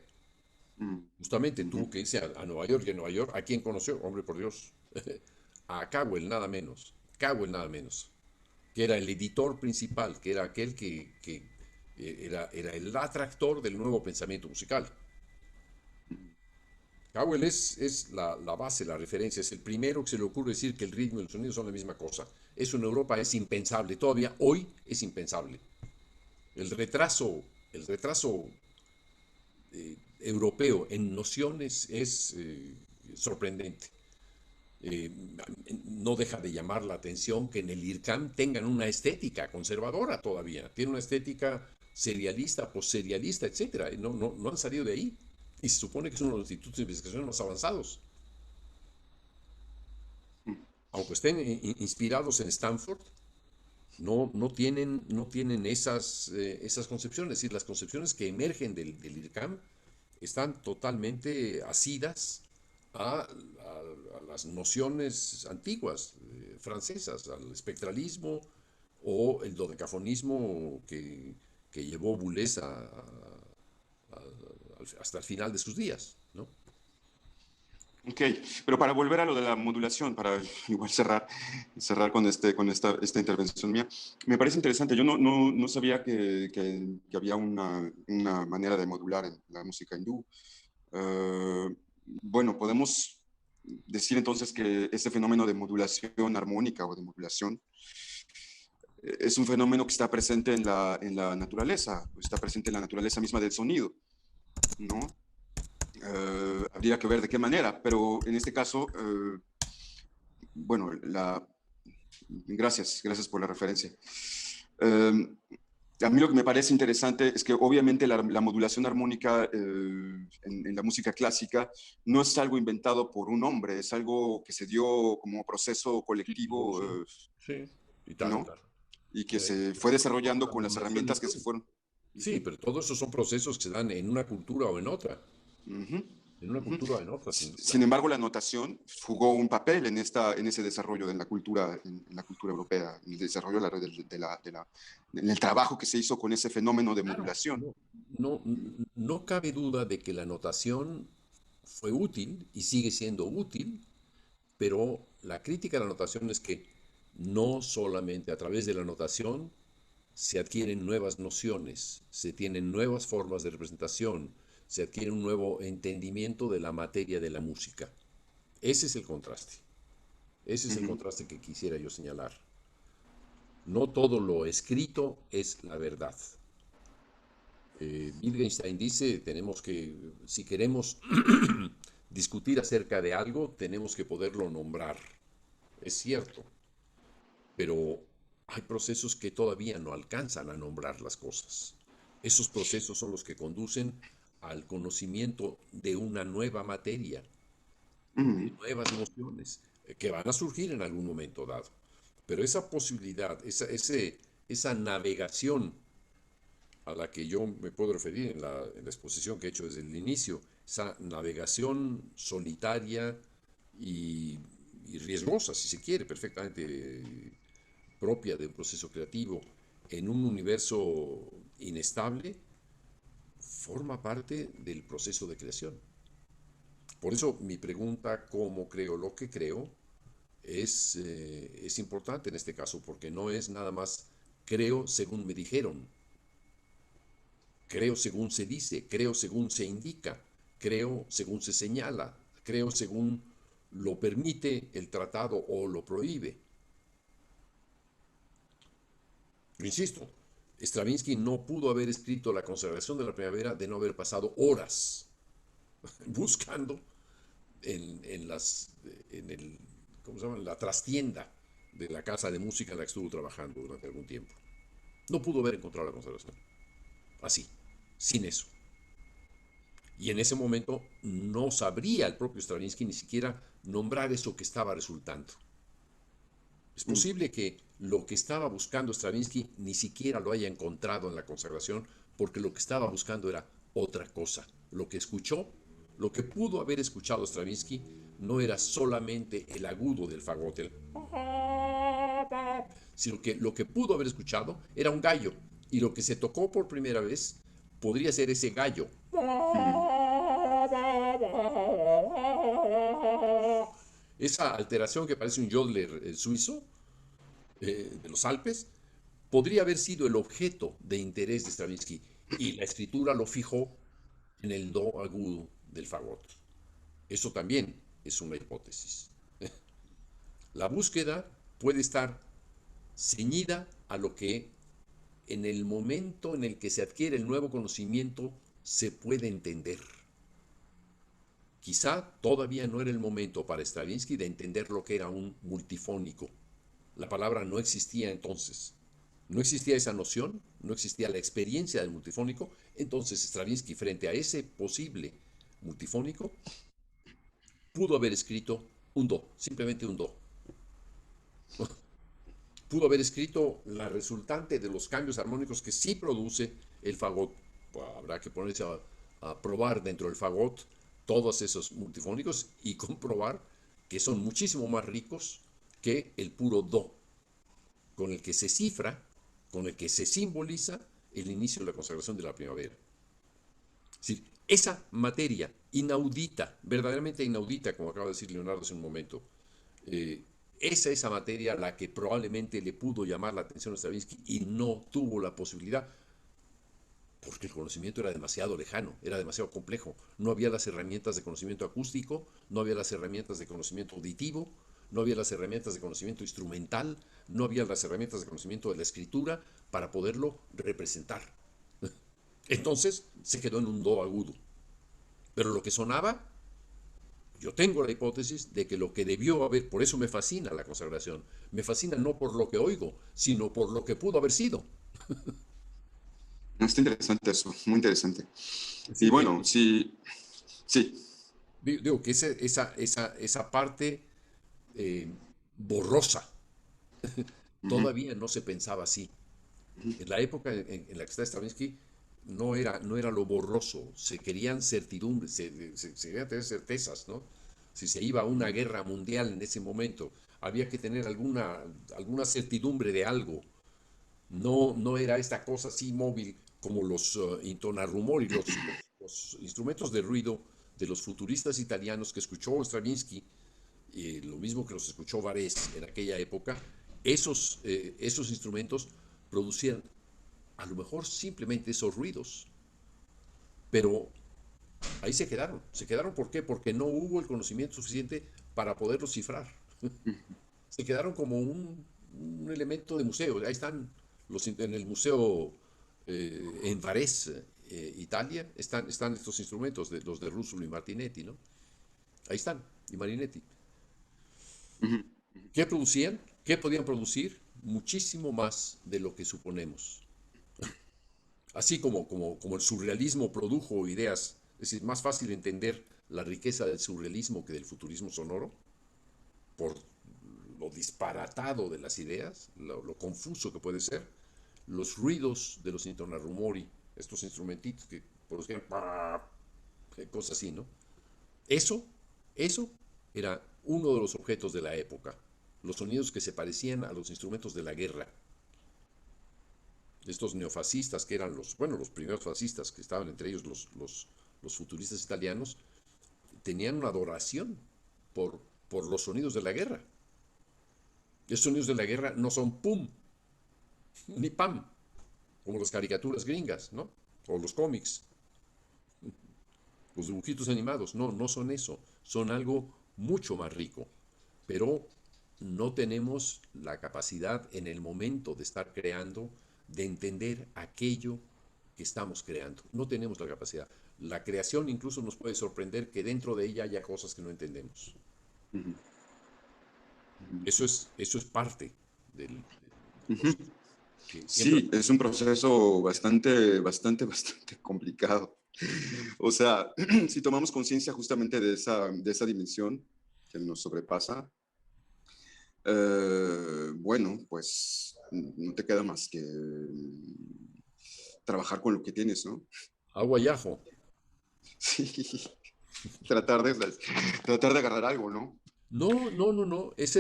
Justamente tuvo que irse a Nueva York, y en Nueva York, ¿a quién conoció? Hombre, por Dios, a Cowell nada menos, que era el editor principal, que era aquel que era el atractor del nuevo pensamiento musical. Cowell es la base, la referencia, es el primero que se le ocurre decir que el ritmo y el sonido son la misma cosa. Eso en Europa es impensable, todavía hoy es impensable. El retraso europeo en nociones es sorprendente. No deja de llamar la atención que en el IRCAM tengan una estética conservadora todavía. Tiene una estética serialista, postserialista, etc. No han salido de ahí. Y se supone que es uno de los institutos de investigación más avanzados. Aunque estén inspirados en Stanford, no tienen esas concepciones. Es decir, las concepciones que emergen del IRCAM están totalmente asidas a las nociones antiguas francesas, al espectralismo o el dodecafonismo que llevó Boulez hasta el final de sus días, ¿no? Ok, pero para volver a lo de la modulación, para igual cerrar con esta intervención mía, me parece interesante. Yo no sabía que había una manera de modular en la música hindú. Bueno, podemos decir entonces que ese fenómeno de modulación armónica o de modulación es un fenómeno que está presente en la naturaleza, está presente en la naturaleza misma del sonido, ¿no? Habría que ver de qué manera, pero en este caso, bueno, gracias por la referencia. A mí lo que me parece interesante es que obviamente la modulación armónica en la música clásica no es algo inventado por un hombre, es algo que se dio como proceso colectivo. Sí. ¿no? claro. Y que se fue desarrollando La con las notación herramientas que se influye. fueron. Sí, pero todos esos son procesos que se dan en una cultura o en otra. Ujú, En una ujú. cultura o en otra, sin duda. Sin embargo, la notación jugó un papel en ese desarrollo de la cultura, en la cultura europea, en el desarrollo en el trabajo que se hizo con ese fenómeno de Claro, modulación. no cabe duda de que la notación fue útil y sigue siendo útil, pero la crítica a la notación es que no solamente a través de la notación se adquieren nuevas nociones, se tienen nuevas formas de representación, se adquiere un nuevo entendimiento de la materia de la música. Ese es el contraste. Ese es el Ujú. contraste que quisiera yo señalar. No todo lo escrito es la verdad. Wittgenstein dice, si queremos discutir acerca de algo, tenemos que poderlo nombrar. Es cierto, pero hay procesos que todavía no alcanzan a nombrar las cosas. Esos procesos son los que conducen al conocimiento de una nueva materia, de Ujú. nuevas nociones, que van a surgir en algún momento dado. Pero esa posibilidad, esa navegación a la que yo me puedo referir en la exposición que he hecho desde el inicio, esa navegación solitaria y, y riesgosa, si se quiere, perfectamente propia de un proceso creativo en un universo inestable, forma parte del proceso de creación. Por eso mi pregunta, ¿cómo creo lo que creo? Es importante en este caso, porque no es nada más creo según me dijeron, creo según se dice, creo según se indica, creo según se señala, creo según lo permite el tratado o lo prohíbe. Lo insisto, Stravinsky no pudo haber escrito La consagración de la primavera de no haber pasado horas buscando en las, en el, ¿cómo se llama? La trastienda de la casa de música en la que estuvo trabajando durante algún tiempo. No pudo haber encontrado la consagración. Así, sin eso. Y en ese momento no sabría el propio Stravinsky ni siquiera nombrar eso que estaba resultando. Es posible que lo que estaba buscando Stravinsky ni siquiera lo haya encontrado en la consagración, porque lo que estaba buscando era otra cosa. Lo que escuchó, lo que pudo haber escuchado Stravinsky, no era solamente el agudo del fagot, sino que lo que pudo haber escuchado era un gallo. Y lo que se tocó por primera vez podría ser ese gallo. Ujú. Esa alteración que parece un jodler suizo de los Alpes, podría haber sido el objeto de interés de Stravinsky y la escritura lo fijó en el do agudo del fagot. Eso también es una hipótesis. La búsqueda puede estar ceñida a lo que en el momento en el que se adquiere el nuevo conocimiento se puede entender. Quizá todavía no era el momento para Stravinsky de entender lo que era un multifónico. La palabra no existía entonces. No existía esa noción, no existía la experiencia del multifónico. Entonces Stravinsky, frente a ese posible multifónico, pudo haber escrito un do, simplemente un do. Pudo haber escrito la resultante de los cambios armónicos que sí produce el fagot. Pues habrá que ponerse a probar dentro del fagot todos esos multifónicos y comprobar que son muchísimo más ricos que el puro do, con el que se cifra, con el que se simboliza el inicio de la consagración de la primavera. Es decir, esa materia inaudita, verdaderamente inaudita, como acaba de decir Leonardo hace un momento, eh, esa materia la que probablemente le pudo llamar la atención a Stravinsky y no tuvo la posibilidad, porque el conocimiento era demasiado lejano, era demasiado complejo. No había las herramientas de conocimiento acústico, no había las herramientas de conocimiento auditivo, no había las herramientas de conocimiento instrumental, no había las herramientas de conocimiento de la escritura para poderlo representar. Entonces se quedó en un do agudo. Pero lo que sonaba, yo tengo la hipótesis de que lo que debió haber, por eso me fascina la consagración, me fascina no por lo que oigo, sino por lo que pudo haber sido. Está interesante eso, muy interesante. Es Y decir, bueno, sí, sí. digo que esa parte borrosa Ujú, Todavía no se pensaba así. ujú, En la época en la que está Stravinsky, no era lo borroso, se querían certidumbres, se querían tener certezas, ¿no? Si se iba a una guerra mundial en ese momento, había que tener alguna certidumbre de algo. No era esta cosa así móvil como los intonarrumori, los instrumentos de ruido de los futuristas italianos que escuchó Stravinsky, y lo mismo que los escuchó Varese en aquella época. Esos instrumentos producían a lo mejor simplemente esos ruidos, pero ahí se quedaron. ¿Se quedaron por qué? Porque no hubo el conocimiento suficiente para poderlos cifrar. ujú. Se quedaron como un elemento de museo. Ahí están en el museo en Varese, Italia, están estos instrumentos, los de Russolo y Martinetti, ¿no? Ahí están, y Marinetti. Ujú, ¿Qué producían? ¿Qué podían producir? Muchísimo más de lo que suponemos. Así como el surrealismo produjo ideas, es decir, más fácil entender la riqueza del surrealismo que del futurismo sonoro, por lo disparatado de las ideas, lo confuso que puede ser, los ruidos de los intonarumori, estos instrumentitos que producían cosas así, ¿no? Eso, eso era uno de los objetos de la época, los sonidos que se parecían a los instrumentos de la guerra, de estos neofascistas que eran los primeros fascistas, que estaban entre ellos los futuristas italianos, tenían una adoración por, por los sonidos de la guerra. Esos sonidos de la guerra no son pum ni pam, como las caricaturas gringas, ¿no? O los cómics, los dibujitos animados. No son eso. Son algo mucho más rico. Pero no tenemos la capacidad en el momento de estar creando de entender aquello que estamos creando. No tenemos la capacidad. La creación incluso nos puede sorprender que dentro de ella haya cosas que no entendemos. ujú, ujú, Eso es parte del ujú. proceso. Que siempre Sí, es un proceso bastante complicado. O sea, si tomamos conciencia justamente de esa dimensión que nos sobrepasa, bueno, pues no te queda más que trabajar con lo que tienes, ¿no? agua y ajo. Sí, tratar de, tratar de agarrar algo, ¿no? No. Esa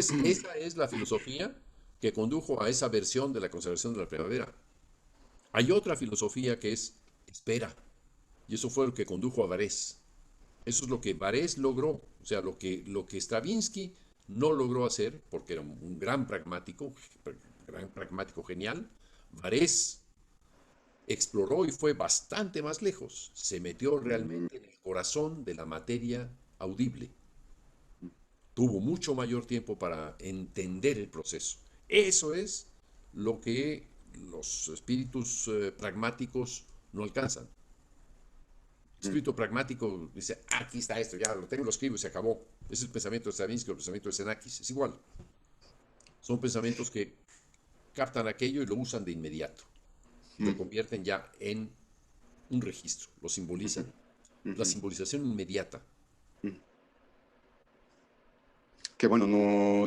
es la filosofía que condujo a esa versión de la conservación de la primavera. Hay otra filosofía que es espera. Y eso fue lo que condujo a Varese. Eso es lo que Varese logró. O sea, lo que Stravinsky no logró hacer, porque era un gran pragmático genial, Varese exploró y fue bastante más lejos. Se metió Mm, realmente en el corazón de la materia audible. Tuvo mucho mayor tiempo para entender el proceso. Eso es lo que los espíritus pragmáticos no alcanzan. El mm, espíritu pragmático dice, aquí está esto, ya lo tengo, lo escribo y se acabó. Es el pensamiento de Stravinsky o el pensamiento de Xenakis, es igual. Son pensamientos que captan aquello y lo usan de inmediato. Y lo mm, convierten ya en un registro, lo ujú, simbolizan. La ujú, simbolización inmediata. mm. Que bueno,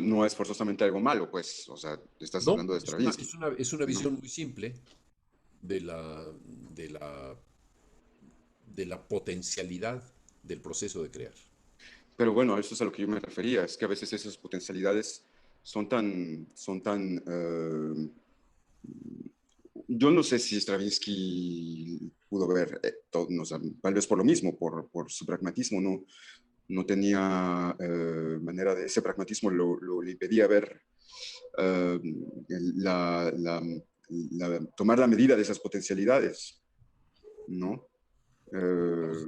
no es forzosamente algo malo, pues, o sea, estás No, hablando de es una, Stravinsky, es una, es una ¿no? visión muy simple de de la, de la potencialidad del proceso de crear. Pero bueno, eso es a lo que yo me refería, es que a veces esas potencialidades son tan, yo no sé si Stravinsky pudo ver, no, sé, tal vez por lo mismo, por su pragmatismo, no tenía manera de, ese pragmatismo le impedía ver eh, la, la, tomar la medida de esas potencialidades, ¿no? Vamos,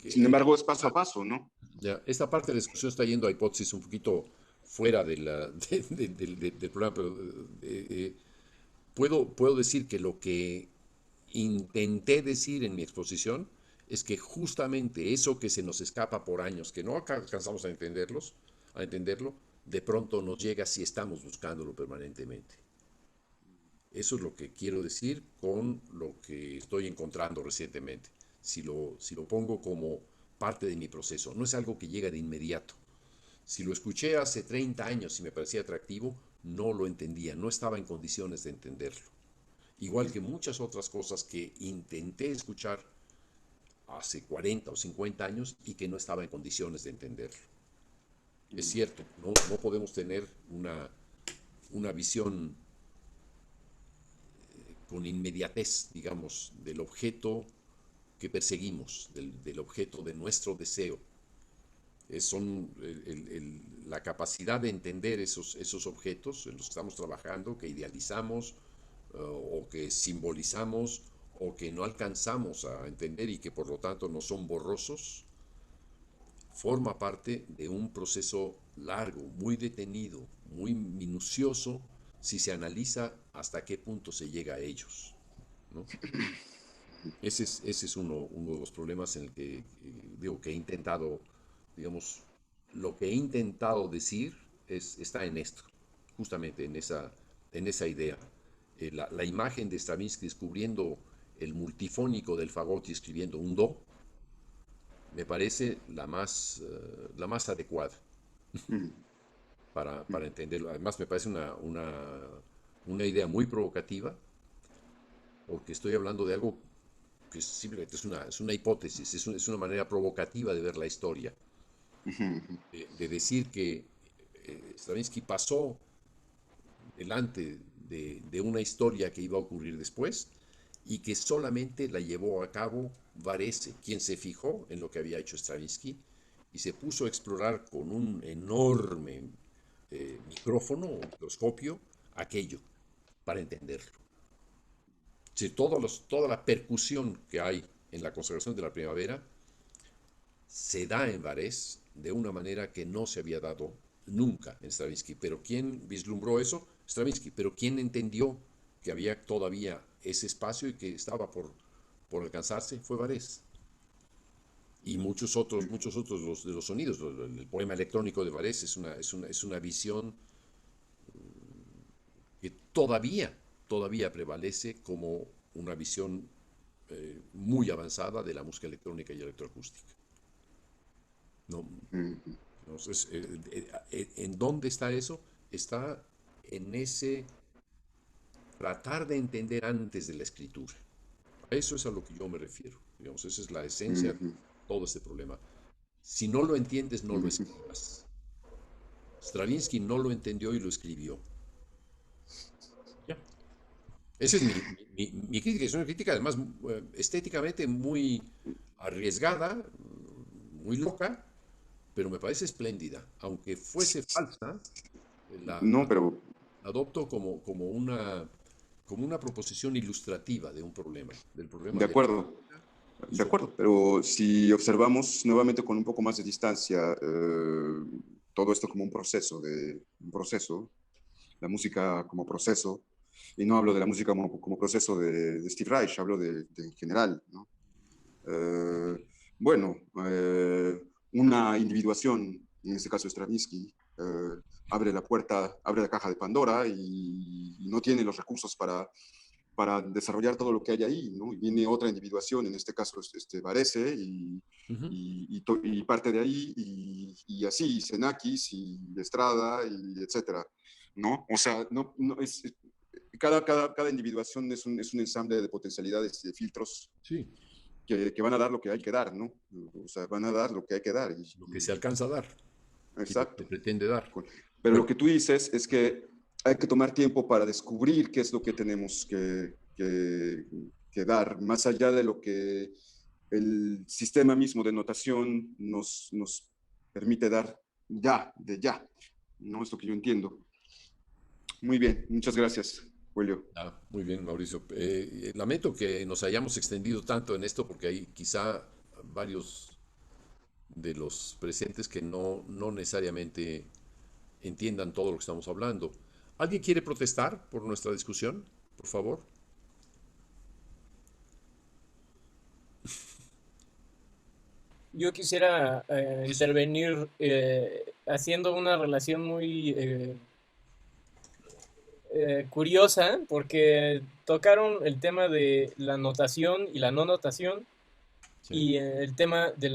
Sin embargo, es paso a paso, ¿no? ya, esta parte de la discusión está yendo a hipótesis un poquito fuera del programa, pero puedo decir que lo que intenté decir en mi exposición es que justamente eso que se nos escapa por años, que no alcanzamos a entenderlo, de pronto nos llega si estamos buscándolo permanentemente. Eso es lo que quiero decir con lo que estoy encontrando recientemente. Si lo pongo como parte de mi proceso, no es algo que llega de inmediato. Si lo escuché hace 30 años y me parecía atractivo, no lo entendía, no estaba en condiciones de entenderlo. Igual que muchas otras cosas que intenté escuchar hace 40 o 50 años y que no estaba en condiciones de entenderlo. Es cierto, no podemos tener una visión con inmediatez, digamos, del objeto que perseguimos, del objeto de nuestro deseo. Son la capacidad de entender esos objetos en los que estamos trabajando, que idealizamos o que simbolizamos o que no alcanzamos a entender y que por lo tanto no son borrosos, forma parte de un proceso largo, muy detenido, muy minucioso, si se analiza hasta qué punto se llega a ellos, ¿no? Ese es uno de los problemas en el que digo que he intentado, digamos, lo que he intentado decir está en esto, justamente en esa idea. La imagen de Stravinsky descubriendo el multifónico del fagot y escribiendo un do, me parece la más adecuada para entenderlo. Además, me parece una idea muy provocativa, porque estoy hablando de algo que simplemente es una hipótesis, es una manera provocativa de ver la historia, de decir que Stravinsky pasó delante de una historia que iba a ocurrir después y que solamente la llevó a cabo Varese, quien se fijó en lo que había hecho Stravinsky y se puso a explorar con un enorme micrófono o microscopio aquello para entenderlo. Sí, toda la percusión que hay en la consagración de la primavera se da en Varese de una manera que no se había dado nunca en Stravinsky. Pero ¿quién vislumbró eso? Stravinsky. Pero ¿quién entendió que había todavía ese espacio y que estaba por alcanzarse? Fue Varese. Y muchos otros de los sonidos. El poema electrónico de Varese es una visión que todavía prevalece como una visión muy avanzada de la música electrónica y electroacústica. No, entonces, ¿en dónde está eso? Está en ese tratar de entender antes de la escritura. A eso es a lo que yo me refiero. Digamos, esa es la esencia de todo este problema. Si no lo entiendes, no lo escribas. Stravinsky no lo entendió y lo escribió. Ya. Esa es mi crítica. Es una crítica además estéticamente muy arriesgada, muy loca, pero me parece espléndida. Aunque fuese falsa, No, pero la adopto como una proposición ilustrativa de un problema, del problema de de acuerdo, de acuerdo. Pero si observamos nuevamente con un poco más de distancia todo esto como un proceso, la música como proceso, y no hablo de la música como proceso de Steve Reich, hablo de en general, ¿no? Bueno, una individuación, en este caso Stravinsky, abre la puerta, abre la caja de Pandora y no tiene los recursos para desarrollar todo lo que hay ahí, ¿no? Y viene otra individuación, en este caso Varese, y parte de ahí, y así, Xenakis, y Estrada, y etcétera, ¿no? O sea, cada individuación es un ensamble de potencialidades y de filtros Sí, que van a dar lo que hay que dar, ¿no? O sea, van a dar lo que hay que dar. lo que se alcanza a dar y lo que Exacto. pretende dar. Pero lo Bueno, que tú dices es que hay que tomar tiempo para descubrir qué es lo que tenemos que dar, más allá de lo que el sistema mismo de notación nos permite dar ya. No es lo que yo entiendo. Muy bien, muchas gracias, Julio. muy bien, Mauricio. Lamento que nos hayamos extendido tanto en esto porque hay quizá varios de los presentes que no necesariamente entiendan todo lo que estamos hablando. ¿Alguien quiere protestar por nuestra discusión? Por favor. Yo quisiera intervenir haciendo una relación muy curiosa, porque tocaron el tema de la notación y la no notación, Sí. y el tema de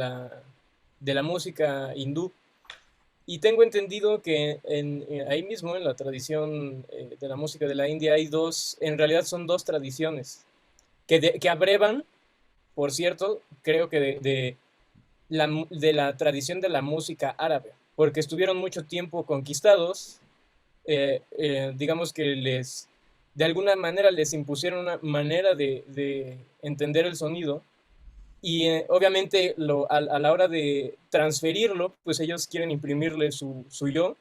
la música hindú. Y tengo entendido que ahí mismo, en la tradición de la música de la India, hay dos, en realidad son dos tradiciones, que abrevan, por cierto, creo que de la tradición de la música árabe, porque estuvieron mucho tiempo conquistados, digamos que de alguna manera les impusieron una manera de entender el sonido y obviamente a la hora de transferirlo, pues ellos quieren imprimirle su yo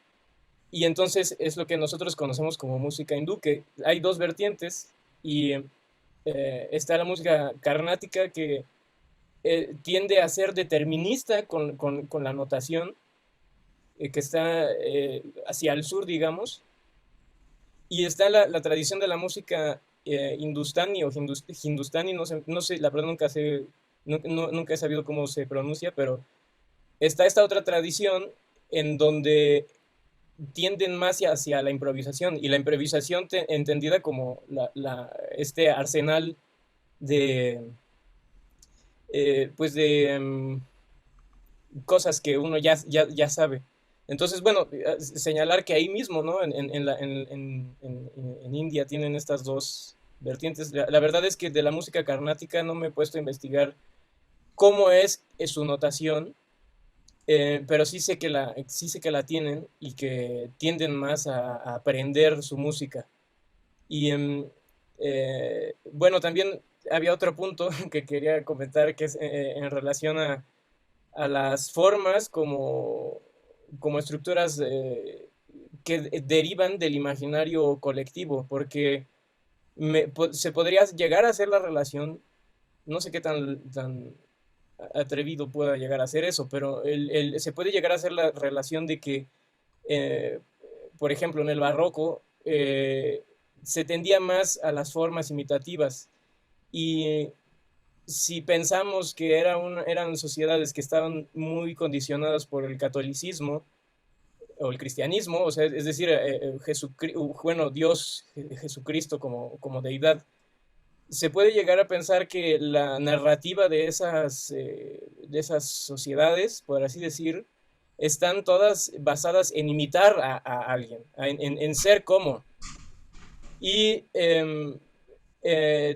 y entonces es lo que nosotros conocemos como música hindú, que hay dos vertientes y está la música carnática que tiende a ser determinista con la notación que está hacia el sur, digamos, y está la tradición de la música hindustani o hindustani, no sé, la verdad nunca he sabido cómo se pronuncia, pero está esta otra tradición en donde tienden más hacia la improvisación, y la improvisación entendida como este arsenal de, pues de cosas que uno ya sabe. Entonces, bueno, señalar que ahí mismo, ¿no? En India tienen estas dos vertientes. La verdad es que de la música carnática no me he puesto a investigar cómo es su notación, pero sí sé que la tienen y que tienden más a aprender su música. Y bueno, también había otro punto que quería comentar, que es en relación a las formas como estructuras que derivan del imaginario colectivo, porque se podría llegar a hacer la relación, no sé qué tan atrevido pueda llegar a hacer eso, pero se puede llegar a hacer la relación de que, eh, por ejemplo, en el barroco se tendía más a las formas imitativas y si pensamos que eran sociedades que estaban muy condicionadas por el catolicismo o el cristianismo, o sea, es decir, bueno, Dios, Jesucristo como deidad, se puede llegar a pensar que la narrativa de esas sociedades, por así decir, están todas basadas en imitar a alguien, en ser como. Y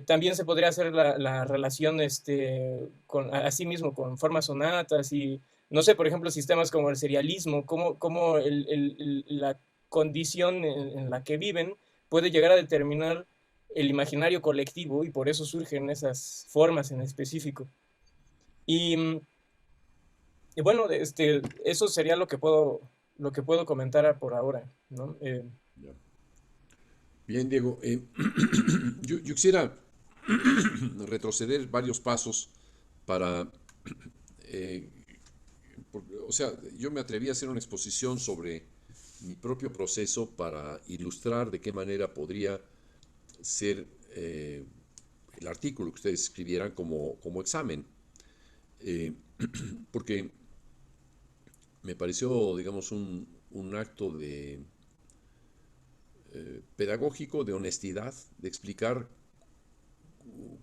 también se podría hacer la relación así mismo con formas sonatas y, no sé, por ejemplo, sistemas como el serialismo, cómo la condición en la que viven puede llegar a determinar el imaginario colectivo y por eso surgen esas formas en específico. Y bueno, eso sería lo que puedo comentar por ahora, ¿no? Ya. Bien, Diego. Yo quisiera retroceder varios pasos para, eh, o sea, yo me atreví a hacer una exposición sobre mi propio proceso para ilustrar de qué manera podría ser el artículo que ustedes escribieran como examen. Eh, porque me pareció, digamos, un acto de pedagógico, de honestidad, de explicar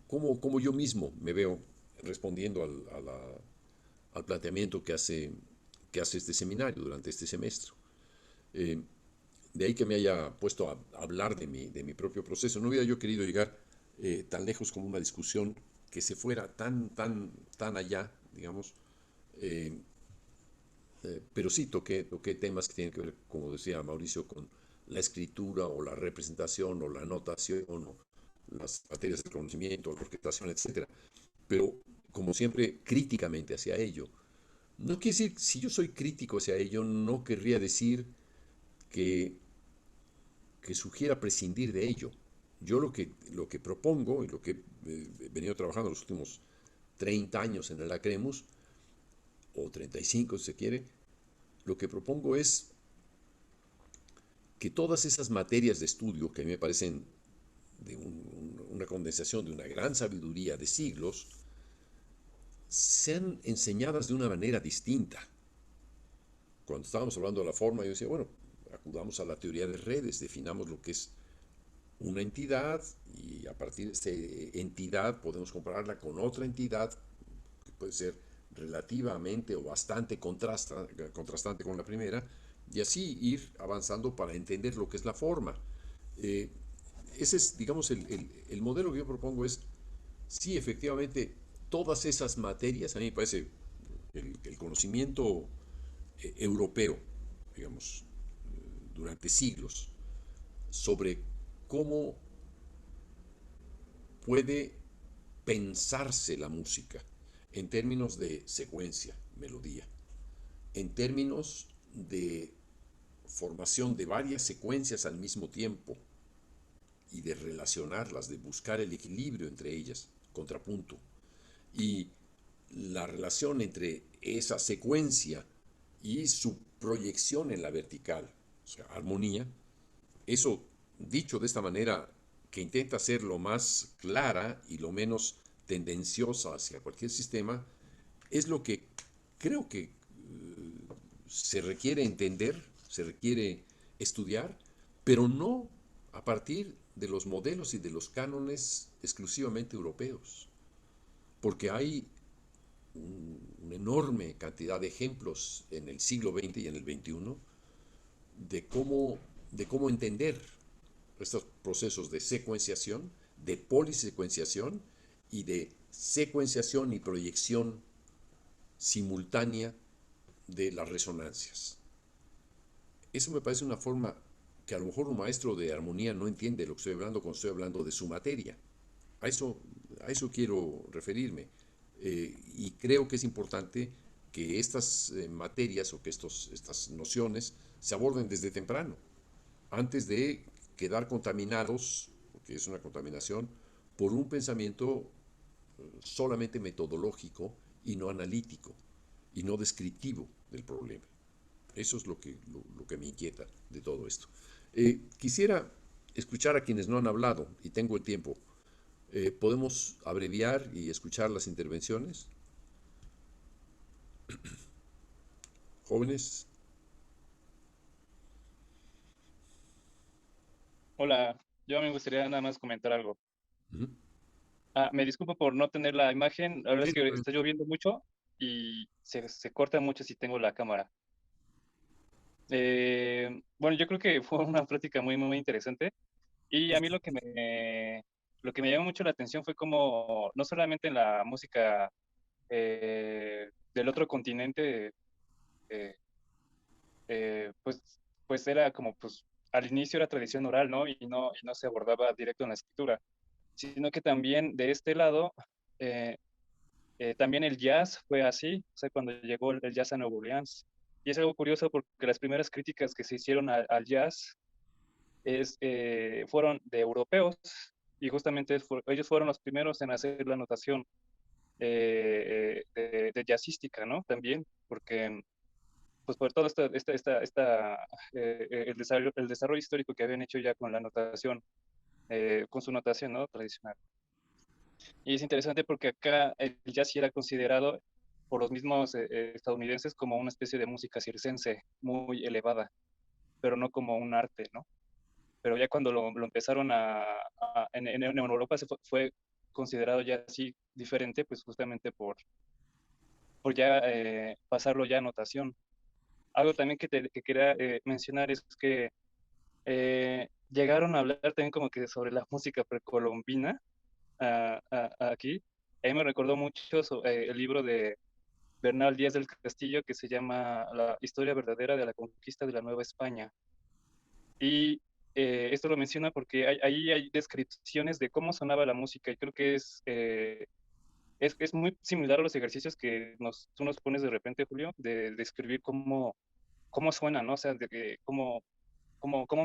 cómo yo mismo me veo respondiendo al planteamiento que hace este seminario durante este semestre. Eh, de ahí que me haya puesto a hablar de mi propio proceso. No hubiera yo querido llegar tan lejos como una discusión que se fuera tan allá, digamos. eh, pero sí toqué temas que tienen que ver, como decía Mauricio, con la escritura o la representación o la notación o las materias de conocimiento, la orquestación, etcétera. Pero, como siempre, críticamente hacia ello. No quiere decir, si yo soy crítico hacia ello, no querría decir que, que sugiera prescindir de ello. Yo lo que propongo y lo que he venido trabajando los últimos 30 años en el Acremus, o 35 si se quiere, lo que propongo es que todas esas materias de estudio que a mí me parecen de una condensación de una gran sabiduría de siglos, sean enseñadas de una manera distinta. Cuando estábamos hablando de la forma, yo decía, bueno, acudamos a la teoría de redes, definamos lo que es una entidad y a partir de esta entidad podemos compararla con otra entidad, que puede ser relativamente o bastante contrastante con la primera, y así ir avanzando para entender lo que es la forma. Eh, Ese es, digamos, el modelo que yo propongo es, sí, efectivamente, todas esas materias, a mí me parece el conocimiento europeo, digamos, durante siglos, sobre cómo puede pensarse la música en términos de secuencia, melodía, en términos de formación de varias secuencias al mismo tiempo y de relacionarlas, de buscar el equilibrio entre ellas, contrapunto, y la relación entre esa secuencia y su proyección en la vertical, o sea, armonía, eso dicho de esta manera que intenta ser lo más clara y lo menos tendenciosa hacia cualquier sistema, es lo que creo que se requiere entender, se requiere estudiar, pero no a partir de los modelos y de los cánones exclusivamente europeos, porque hay una enorme cantidad de ejemplos en el siglo XX y en el XXI de cómo entender estos procesos de secuenciación, de polisecuenciación y de secuenciación y proyección simultánea de las resonancias. Eso me parece una forma que a lo mejor un maestro de armonía no entiende lo que estoy hablando cuando estoy hablando de su materia. A eso, a eso quiero referirme. Y creo que es importante que estas materias o que estas nociones se aborden desde temprano, antes de quedar contaminados, porque es una contaminación, por un pensamiento solamente metodológico y no analítico y no descriptivo del problema. Eso es lo que me inquieta de todo esto. Quisiera escuchar a quienes no han hablado y tengo el tiempo. ¿Podemos abreviar y escuchar las intervenciones? Jóvenes. Hola, yo me gustaría nada más comentar algo. Ujú. Me disculpo por no tener la imagen, la verdad Sí, es que está lloviendo mucho y se corta mucho si tengo la cámara. Bueno, yo creo que fue una plática muy interesante y a mí lo que me llamó mucho la atención fue como, no solamente en la música del otro continente, eh, pues, pues era como, pues, al inicio era tradición oral, ¿no? Y no se abordaba directo en la escritura, sino que también de este lado, eh, también el jazz fue así, o sea, cuando llegó el jazz a Nueva Orleans. Y es algo curioso porque las primeras críticas que se hicieron al jazz fueron de europeos y justamente ellos fueron los primeros en hacer la notación de jazzística, ¿no? También, porque pues por todo el desarrollo histórico que habían hecho ya con la notación, con su notación, ¿no? Tradicional. Y es interesante porque acá el jazz sí era considerado por los mismos estadounidenses como una especie de música circense muy elevada, pero no como un arte, ¿no? Pero ya cuando lo empezaron en Europa fue considerado ya así diferente, pues justamente por ya pasarlo ya a notación. Algo también que quería mencionar es que llegaron a hablar también como que sobre la música precolombina aquí. A mí me recordó mucho el libro de Bernal Díaz del Castillo que se llama La historia verdadera de la conquista de la Nueva España. Y esto lo menciona porque ahí hay descripciones de cómo sonaba la música y creo que es muy similar a los ejercicios que tú nos pones de repente, Julio, de describir cómo suena, ¿no? O sea, cómo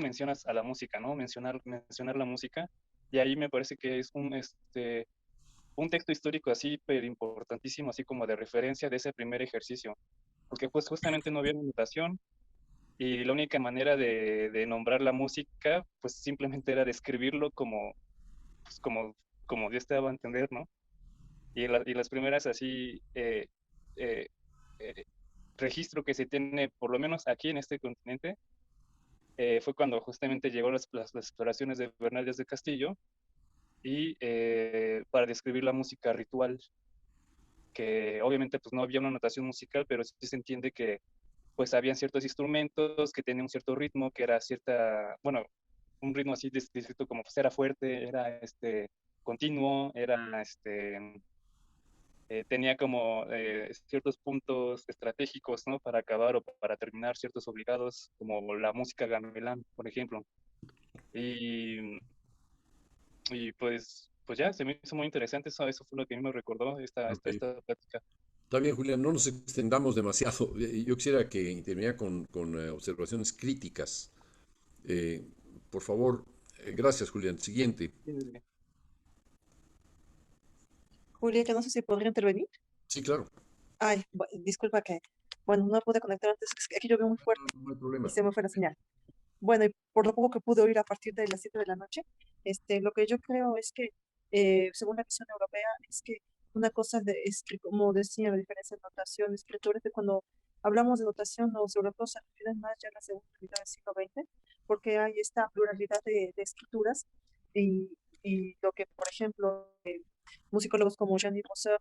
mencionas a la música, ¿no? Mencionar la música. Y ahí me parece que es un texto histórico así, pero importantísimo, así como de referencia de ese primer ejercicio. Porque pues justamente no había notación y la única manera de nombrar la música, pues simplemente era describirlo pues, como Dios te daba a entender, ¿no? Y las primeras así eh, eh, registro que se tiene, por lo menos aquí en este continente, fue cuando justamente llegó las exploraciones de Bernal Díaz de Castillo y para describir la música ritual. que obviamente pues no había una notación musical, pero sí se entiende que pues habían ciertos instrumentos que tenían un cierto ritmo, que era cierta, bueno, un ritmo así descrito como pues era fuerte, era continuo, era tenía como ciertos puntos estratégicos, ¿no? Para acabar o para terminar ciertos obligados, como la música gamelán, por ejemplo. Y, y pues ya, se me hizo muy interesante, eso fue lo que a mí me recordó Ok. esta plática. Está bien, Julián, no nos extendamos demasiado. Yo quisiera que interviniera con observaciones críticas. Eh, por favor, gracias, Julián. Siguiente. Julia, que no sé si podría intervenir. Sí, claro. Ay, disculpa que, bueno, no pude conectar antes, es que aquí llovió muy fuerte No hay y problema. se me fue la señal. Bueno, y por lo poco que pude oír a partir de las 7 de la noche, lo que yo creo es que, según la visión europea, es que una cosa es que, como decía, la diferencia de notación y escritura, es que cuando hablamos de notación, los europeos se refieren más ya a la segunda mitad del siglo XX, porque hay esta pluralidad de escrituras y lo que, por ejemplo, musicólogos como Jean Rosser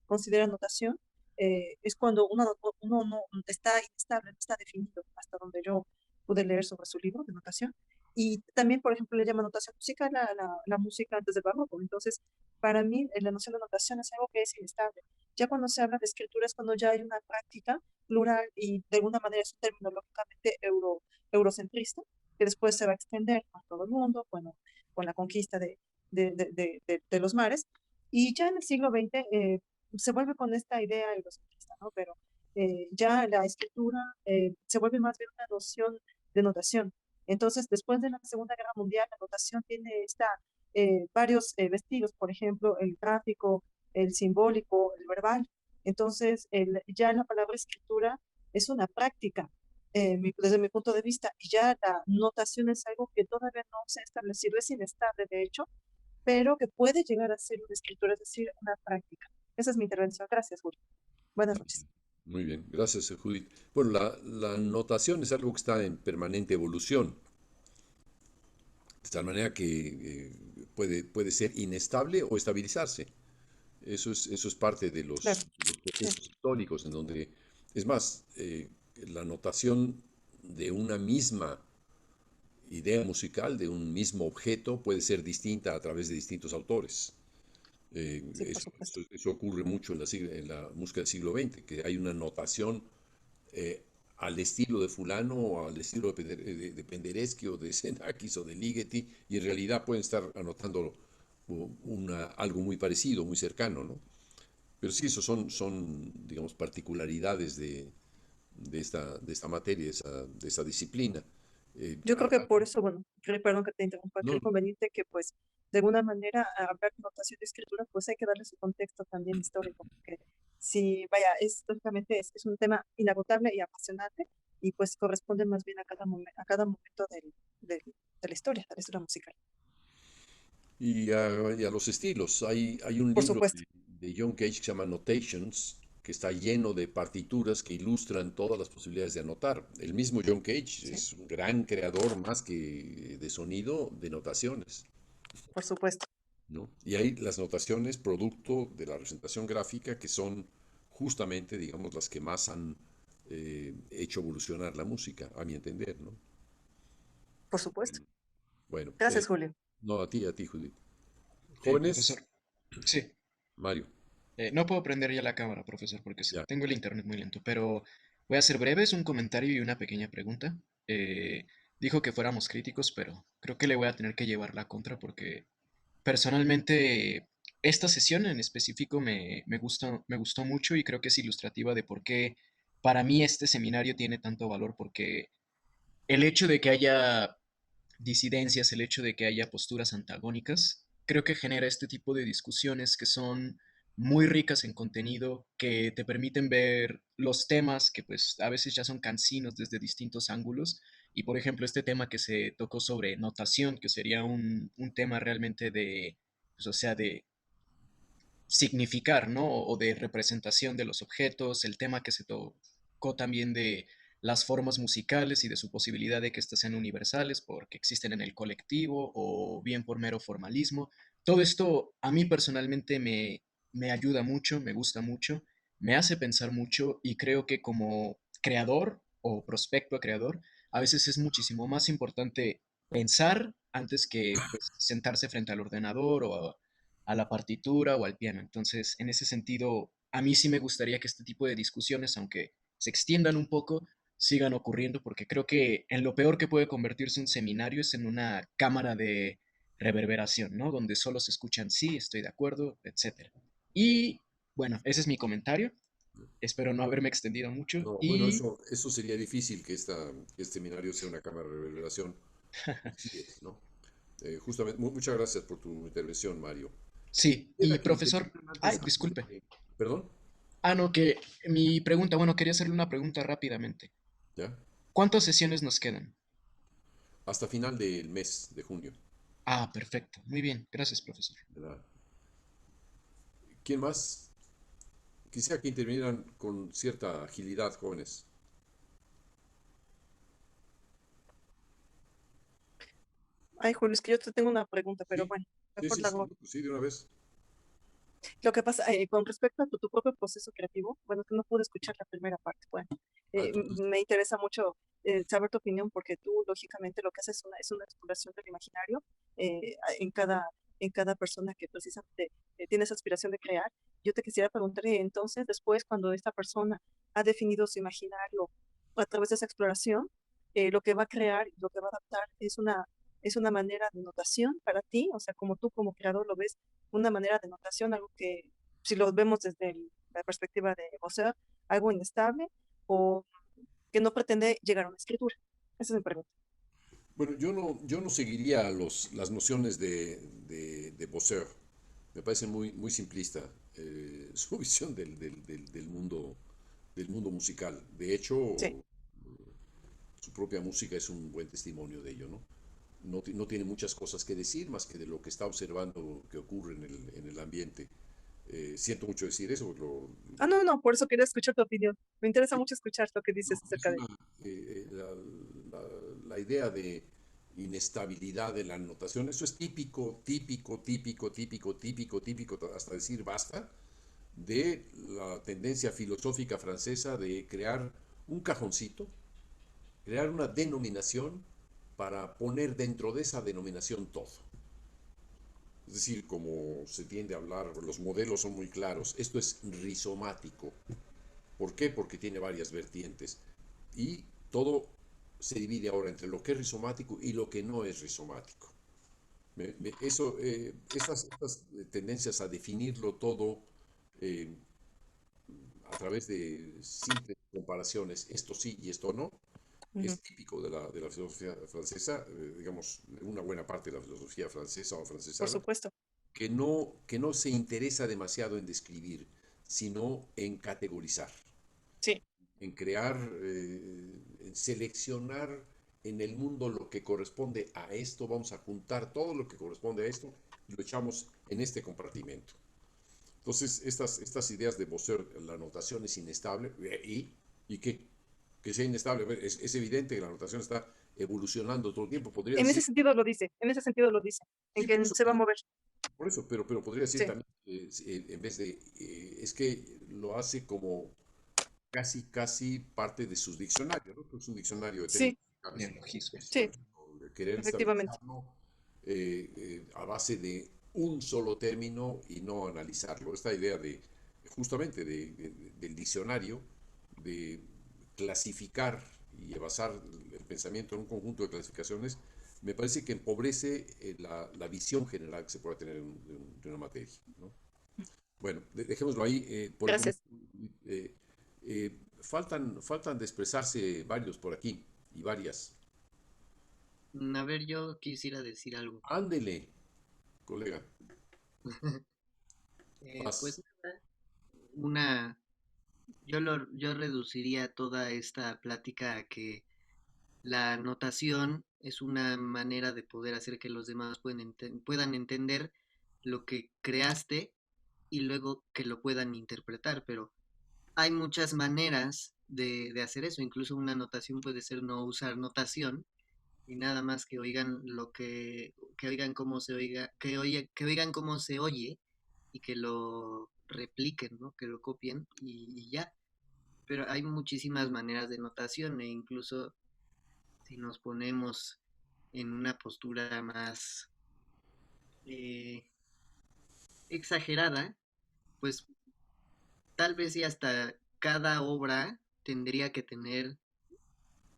consideran notación, es cuando uno no está inestable, no está definido, hasta donde yo pude leer sobre su libro de notación. Y también, por ejemplo, le llama notación musical la música antes del barroco. Entonces, para mí, la noción de notación es algo que es inestable. Ya cuando se habla de escritura es cuando ya hay una práctica plural y de alguna manera es un término lógicamente eurocentrista, que después se va a extender a todo el mundo, bueno, con la conquista de los mares. Y ya en el siglo XX se vuelve con esta idea eurocentrista, ¿no? Pero ya la escritura se vuelve más bien una noción de notación. Entonces, después de la Segunda Guerra Mundial, la notación tiene varios vestidos, por ejemplo, el gráfico, el simbólico, el verbal. Entonces, ya la palabra escritura es una práctica, desde mi punto de vista, y ya la notación es algo que todavía no se ha establecido, es inestable, de hecho, pero que puede llegar a ser una escritura, es decir, una práctica. Esa es mi intervención. Gracias, Julio. Buenas noches. Muy bien, gracias, Judith. Bueno, la notación es algo que está en permanente evolución, de tal manera que puede ser inestable o estabilizarse. Eso es parte Claro, de los sí, procesos históricos, en donde, es más, la notación de una misma idea musical, de un mismo objeto, puede ser distinta a través de distintos autores. sí, por supuesto. Eso ocurre mucho en la música del siglo XX, que hay una notación eh, al estilo de fulano o al estilo de Penderecki o de Xenakis o de Ligeti, y en realidad pueden estar anotando algo muy parecido, muy cercano, ¿no? Pero sí, eso son digamos, particularidades de esta materia, de esta disciplina. Yo creo que por eso, bueno, perdón que te interrumpa, No, creo conveniente que pues de alguna manera a hablar de notación y escritura, pues hay que darle su contexto también histórico, porque si, vaya, lógicamente es un tema inagotable y apasionante y pues corresponde más bien a cada momento de la historia musical. y a los estilos. Hay un Por libro supuesto, de John Cage que se llama Notations, que está lleno de partituras que ilustran todas las posibilidades de anotar. El mismo John Cage sí, es un gran creador, más que de sonido, de notaciones, por supuesto. ¿no? Y hay las notaciones producto de la representación gráfica que son justamente, digamos, las que más han hecho evolucionar la música, a mi entender, ¿no? Por supuesto. Bueno, Gracias, Julio. no, a ti, Judith. Profesor, Jóvenes, sí, Mario, no puedo prender ya la cámara, profesor, porque ya. tengo el internet muy lento, pero voy a ser breve, es un comentario y una pequeña pregunta. Dijo que fuéramos críticos, pero creo que le voy a tener que llevar la contra porque personalmente esta sesión en específico me gustó mucho y creo que es ilustrativa de por qué para mí este seminario tiene tanto valor, porque el hecho de que haya disidencias, el hecho de que haya posturas antagónicas, creo que genera este tipo de discusiones que son muy ricas en contenido, que te permiten ver los temas que pues a veces ya son cansinos desde distintos ángulos. Y por ejemplo, este tema que se tocó sobre notación, que sería un tema realmente de, pues, o sea, de significar, ¿no? O de representación de los objetos, el tema que se tocó también de las formas musicales y de su posibilidad de que éstas sean universales porque existen en el colectivo o bien por mero formalismo. Todo esto a mí personalmente me ayuda mucho, me gusta mucho, me hace pensar mucho y creo que como creador o prospecto a creador, a veces es muchísimo más importante pensar antes que pues, sentarse frente al ordenador o a la partitura o al piano. Entonces, en ese sentido, a mí sí me gustaría que este tipo de discusiones, aunque se extiendan un poco, sigan ocurriendo, porque creo que en lo peor que puede convertirse un seminario es en una cámara de reverberación, ¿no? Donde solo se escuchan sí, estoy de acuerdo, etcétera. Y bueno, ese es mi comentario. Espero no haberme extendido mucho. No, bueno, Y eso sería difícil que que este seminario sea una cámara de reverberación. Y sí es, ¿no? Justamente, muchas gracias por tu intervención, Mario. sí, y Quisiera que profesor, intervinieran ay, antes, disculpe. ¿perdón? Ah, no, que mi pregunta, bueno, quería hacerle una pregunta rápidamente. ¿Ya? ¿Cuántas sesiones nos quedan? Hasta final del mes de junio. Ah, perfecto. Muy bien. Gracias, profesor. ¿Verdad? ¿Quién más? Quisiera que intervinieran con cierta agilidad, jóvenes. Ay, Julio, es que yo te tengo una pregunta, pero Sí, bueno, sí, mejor sí, la sí, hago. no, pues sí, de una vez. Lo que pasa, con respecto a tu propio proceso creativo, bueno, que no pude escuchar la primera parte, bueno, Ah, entonces, me interesa mucho saber tu opinión porque tú, lógicamente, lo que haces es una exploración del imaginario en cada persona que precisamente tiene esa aspiración de crear. Yo te quisiera preguntar, entonces, después, cuando esta persona ha definido su imaginario a través de esa exploración, lo que va a crear, lo que va a adaptar es una manera de notación para ti, o sea, como tú como creador lo ves una manera de notación, algo que, si lo vemos desde la perspectiva de Bosser, algo inestable o que no pretende llegar a una escritura. Esa es mi pregunta. bueno, yo no seguiría las nociones de Bosser. Me parece muy simplista su visión del mundo musical. De hecho, Sí. su propia música es un buen testimonio de ello, ¿no? No tiene muchas cosas que decir más que de lo que está observando que ocurre en el ambiente. Siento mucho decir eso. Ah, no, no, por eso quería escuchar tu opinión. Me interesa mucho escuchar lo que dices No, es acerca de... la idea de inestabilidad de la notación. Eso es típico, hasta decir basta, de la tendencia filosófica francesa de crear un cajoncito, crear una denominación para poner dentro de esa denominación todo. Es decir, como se tiende a hablar, los modelos son muy claros. Esto es rizomático. ¿Por qué? Porque tiene varias vertientes. Y todo se divide ahora entre lo que es rizomático y lo que no es rizomático. Estas tendencias a definirlo todo eh, a través de simples comparaciones, esto sí y esto no, Ujú. es típico de la filosofía francesa, digamos, de una buena parte de la filosofía francesa o Por francesada, supuesto. que no se interesa demasiado en describir, sino en categorizar, Sí. en crear, en seleccionar en el mundo lo que corresponde a esto, vamos a juntar todo lo que corresponde a esto y lo echamos en este compartimento. Entonces, estas ideas de Bosser, la notación es inestable, ¿y qué? Que sea inestable, es evidente que la notación está evolucionando todo el tiempo, podría En ese decir, sentido lo dice, en ese sentido lo dice, en sí, que se va a mover. por eso, pero podría decir Sí, también, en vez de, es que lo hace como casi parte de sus diccionarios, ¿no? Es un diccionario de términos sí, musicales. Neologismos. sí, Querer efectivamente. estabilizarlo a base de un solo término y no analizarlo. Esta idea de, justamente, del diccionario, de clasificar y basar el pensamiento en un conjunto de clasificaciones, me parece que empobrece la visión general que se puede tener de una materia, ¿no? Bueno, dejémoslo ahí. Por el momento, Gracias. faltan de expresarse varios por aquí y varias. A ver, yo quisiera decir algo. Ándele, colega. Pues Paz. nada, yo reduciría toda esta plática a que la notación es una manera de poder hacer que los demás puedan entender lo que creaste y luego que lo puedan interpretar, pero hay muchas maneras de hacer eso. Incluso una notación puede ser no usar notación y nada más que oigan que oigan cómo se oiga, que oigan cómo se oye y que repliquen, ¿no? Que lo copien y ya. Pero hay muchísimas maneras de notación e incluso si nos ponemos en una postura más eh, exagerada, pues tal vez y hasta cada obra tendría que tener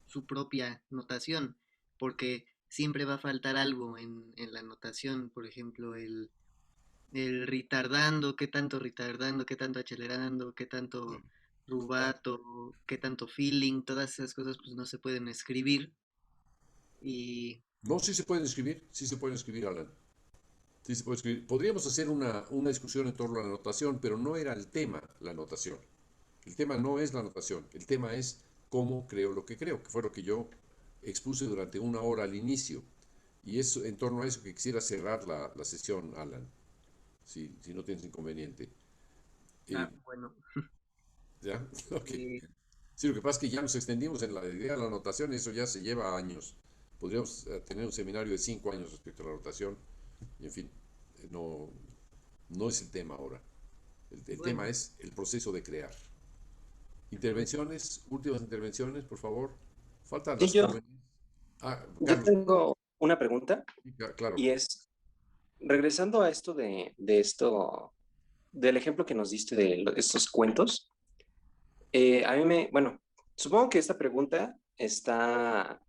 su propia notación, porque siempre va a faltar algo en la notación, por ejemplo, el retardando, qué tanto acelerando, qué tanto rubato, qué tanto feeling, todas esas cosas pues no se pueden escribir y No, sí se pueden escribir, Alan. Sí se puede escribir. Podríamos hacer una discusión en torno a la notación, pero no era el tema la notación. El tema no es la notación, el tema es cómo creo lo que creo, que fue lo que yo expuse durante una hora al inicio. Y es en torno a eso que quisiera cerrar la sesión, Alan, si no tienes inconveniente. Eh, bueno, ¿Ya? Ok. eh, Sí, lo que pasa es que ya nos extendimos en la idea de la notación y eso ya se lleva años. Podríamos tener un seminario de 5 años respecto a la notación y en fin, no, no es el tema ahora. El tema bueno, es el proceso de crear. Intervenciones, últimas intervenciones, por favor. Faltan Sí, las jóvenes. Ah, yo Carlos, tengo una pregunta sí, claro. y es, regresando a esto de esto, del ejemplo que nos diste de estos cuentos, a mí bueno, supongo que esta pregunta está,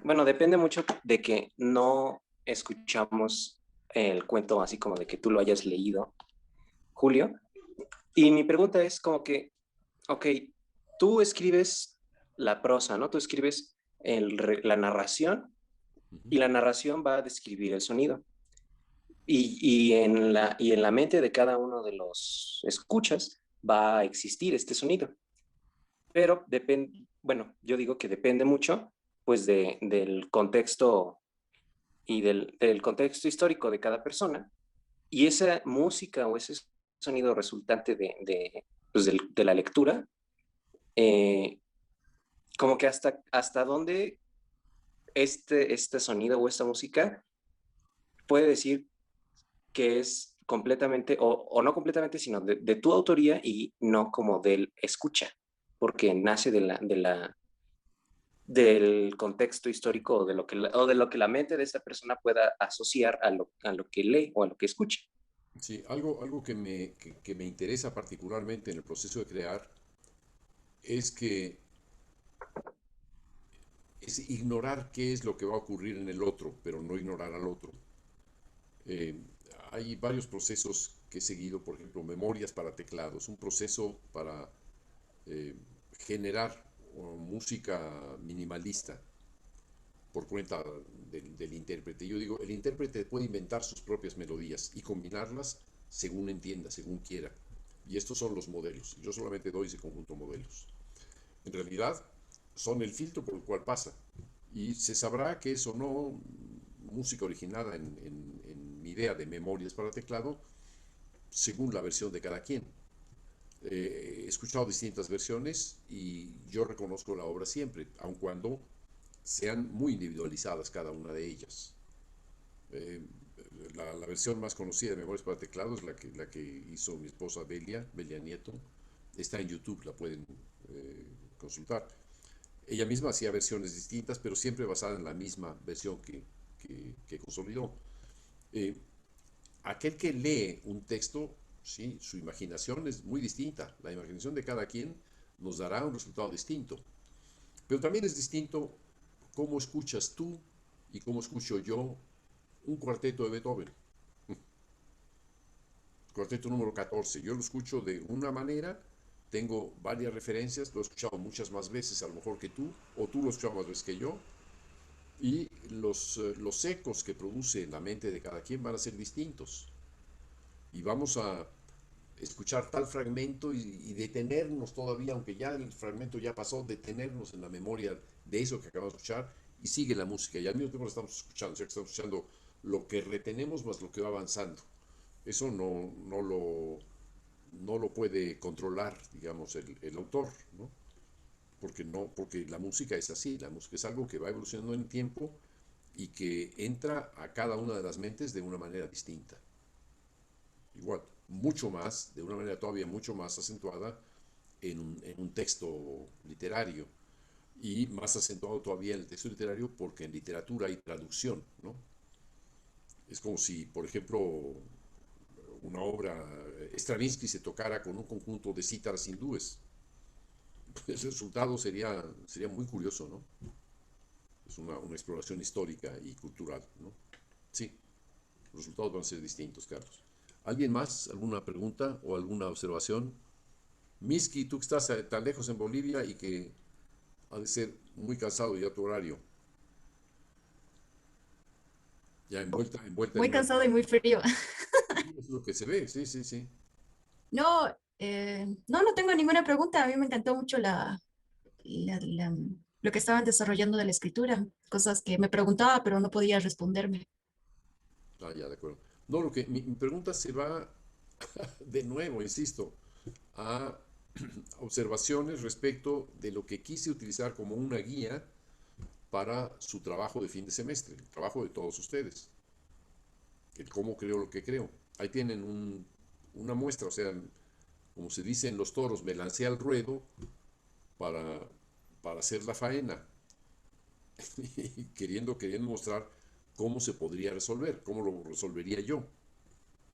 bueno, depende mucho de que no escuchamos el cuento así como de que tú lo hayas leído, Julio. Y mi pregunta es como que, ok, tú escribes la prosa, ¿no? Tú escribes la narración Ujú. y la narración va a describir el sonido. Y en la mente de cada uno de los escuchas va a existir este sonido. Pero depende, bueno, yo digo que depende mucho pues del contexto y del contexto histórico de cada persona. Y esa música o ese sonido resultante pues de la lectura, eh, como que hasta dónde este sonido o esta música puede decir que es completamente, o no completamente, sino de tu autoría y no como del escucha, porque nace del contexto histórico o de lo que la mente de esta persona pueda asociar a lo que lee o a lo que escucha. Sí, algo que me interesa particularmente en el proceso de crear es que es ignorar qué es lo que va a ocurrir en el otro, pero no ignorar al otro. Eh, Hay varios procesos que he seguido, por ejemplo, memorias para teclados, un proceso para eh, generar música minimalista por cuenta del intérprete. Yo digo, el intérprete puede inventar sus propias melodías y combinarlas según entienda, según quiera. Y estos son los modelos. Yo solamente doy ese conjunto de modelos. En realidad, son el filtro por el cual pasa. Y se sabrá que es o no música originada en mi idea de memorias para teclado, según la versión de cada quien. He escuchado distintas versiones y yo reconozco la obra siempre, aun cuando sean muy individualizadas cada una de ellas. Eh, la versión más conocida de Memorias para Teclado es la que hizo mi esposa Belia Nieto. Está en YouTube, la pueden consultar. Ella misma hacía versiones distintas, pero siempre basada en la misma versión que consolidó. Eh, Aquel que lee un texto, sí, su imaginación es muy distinta. La imaginación de cada quien nos dará un resultado distinto. Pero también es distinto cómo escuchas tú y cómo escucho yo un cuarteto de Beethoven. Cuarteto número 14. Yo lo escucho de una manera, tengo varias referencias, lo he escuchado muchas más veces a lo mejor que tú, o tú lo has escuchado más veces que yo, y los ecos que produce en la mente de cada quien van a ser distintos. Y vamos a escuchar tal fragmento y detenernos todavía, aunque ya el fragmento ya pasó, detenernos en la memoria de eso que acabamos de escuchar y sigue la música. Y al mismo tiempo lo estamos escuchando, o sea que estamos escuchando lo que retenemos más lo que va avanzando. Eso no lo puede controlar, digamos, el autor, ¿no? Porque la música es así, la música es algo que va evolucionando en el tiempo y que entra a cada una de las mentes de una manera distinta. Igual. mucho más, de una manera todavía mucho más acentuada en un texto literario y más acentuado todavía en el texto literario porque en literatura hay traducción, ¿no? Es como si, por ejemplo, una obra, Stravinsky se tocara con un conjunto de cítaras hindúes. El resultado sería muy curioso, ¿no? Es una exploración histórica y cultural, ¿no? Sí, los resultados van a ser distintos, Carlos. ¿Alguien más? ¿Alguna pregunta o alguna observación? Miski, tú que estás tan lejos en Bolivia y que ha de ser muy cansado ya tu horario, ya envuelta en Muy una... cansado y muy frío. Sí, es lo que se ve, sí, sí, sí. No, no tengo ninguna pregunta. A mí me encantó mucho lo que estaban desarrollando de la escritura, cosas que me preguntaba, pero no podía responderme. Ah, ya, de acuerdo. No, mi pregunta se va de nuevo, insisto, a observaciones respecto de lo que quise utilizar como una guía para su trabajo de fin de semestre, el trabajo de todos ustedes, el cómo creo lo que creo. Ahí tienen una muestra, o sea, como se dice en los toros, me lancé al ruedo para, para hacer la faena, y queriendo mostrar cómo se podría resolver, cómo lo resolvería yo,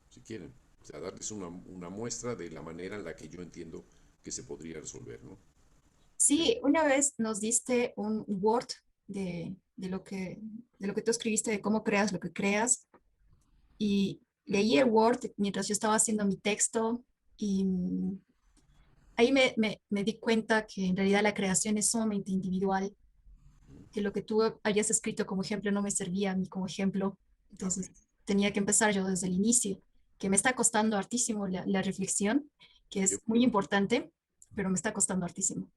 si quieren. O sea, darles una muestra de la manera en la que yo entiendo que se podría resolver, ¿no? Sí, una vez nos diste un Word de lo que tú escribiste, de cómo creas lo que creas, y leí el Word mientras yo estaba haciendo mi texto y ahí me di cuenta que en realidad la creación es sumamente individual, que lo que tú hayas escrito como ejemplo no me servía a mí como ejemplo, Ok. entonces tenía que empezar yo desde el inicio, que me está costando hartísimo la reflexión, que Qué es muy bueno. importante, pero me está costando hartísimo.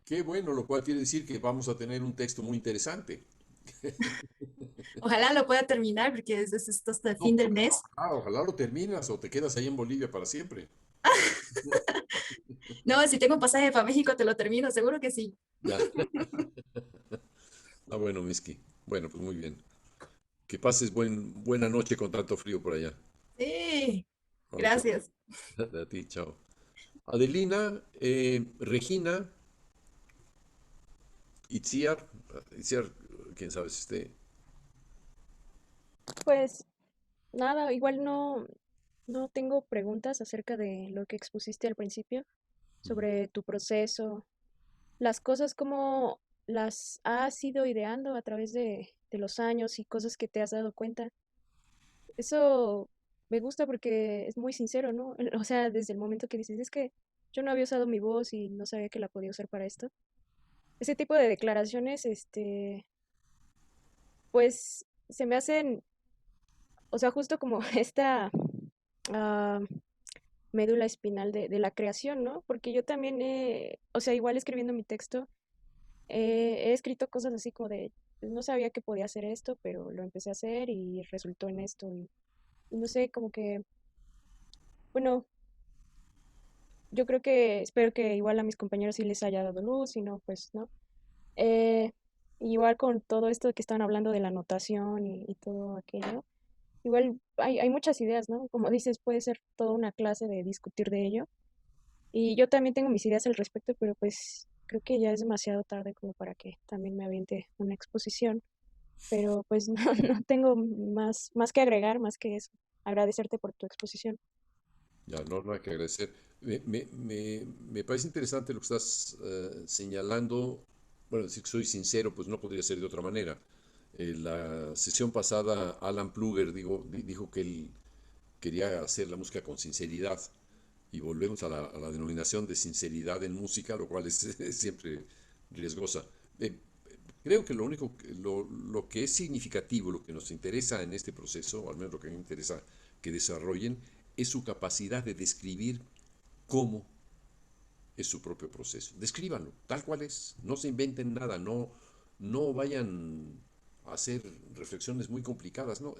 Qué bueno, lo cual quiere decir que vamos a tener un texto muy interesante. Ojalá lo pueda terminar porque es esto hasta el No, fin del mes. ojalá lo terminas o te quedas ahí en Bolivia para siempre. No, si tengo un pasaje para México te lo termino, seguro que sí. Ya. Ah, bueno, Miski. Bueno, pues muy bien. Que pases buena noche con tanto frío por allá. Sí, Ok, gracias. a ti, chao. Adelina, Regina, Itziar, quién sabe si esté. Pues nada, igual no tengo preguntas acerca de lo que expusiste al principio, Ujú. sobre tu proceso, las cosas como las has ido ideando a través de los años y cosas que te has dado cuenta. Eso me gusta porque es muy sincero, ¿no? O sea, desde el momento que dices, es que yo no había usado mi voz y no sabía que la podía usar para esto. Ese tipo de declaraciones, pues se me hacen, o sea, justo como esta ah, médula espinal de la creación, ¿no? Porque yo también, o sea, igual escribiendo mi texto, he escrito cosas así como de, pues, no sabía que podía hacer esto, pero lo empecé a hacer y resultó en esto. Y no sé, como que, bueno, yo creo que, espero que igual a mis compañeros sí les haya dado luz, y no, pues, ¿no? Eh, igual con todo esto que estaban hablando de la notación y todo aquello, igual hay muchas ideas, ¿no? Como dices, puede ser toda una clase de discutir de ello. Y yo también tengo mis ideas al respecto, pero pues creo que ya es demasiado tarde como para que también me aviente una exposición. Pero pues no tengo más que agregar, más que eso. Agradecerte por tu exposición. Ya, no hay que agradecer. Me parece interesante lo que estás señalando. Bueno, decir que soy sincero, pues no podría ser de otra manera. La sesión pasada, Alan Pluger dijo que él quería hacer la música con sinceridad. Y volvemos a la denominación de sinceridad en música, lo cual es, es siempre riesgosa. Eh, Creo que lo único, lo que es significativo, lo que nos interesa en este proceso, o al menos lo que me interesa que desarrollen, es su capacidad de describir cómo es su propio proceso. Descríbanlo, tal cual es. No se inventen nada, no vayan a hacer reflexiones muy complicadas, no.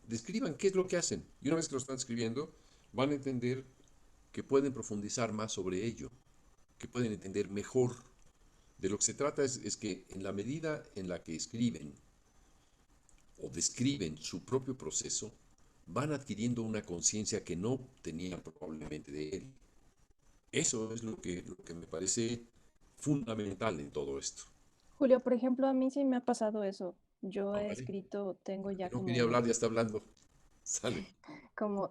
Describan qué es lo que hacen. Y una vez que lo están escribiendo, van a entender que pueden profundizar más sobre ello, que pueden entender mejor. De lo que se trata es que en la medida en la que escriben o describen su propio proceso, van adquiriendo una conciencia que no tenían probablemente de él. Eso es lo que me parece fundamental en todo esto. Julio, por ejemplo, a mí sí me ha pasado eso. Yo Ah, he vale. escrito, tengo Que ya no quería hablar, ya está hablando. Sale.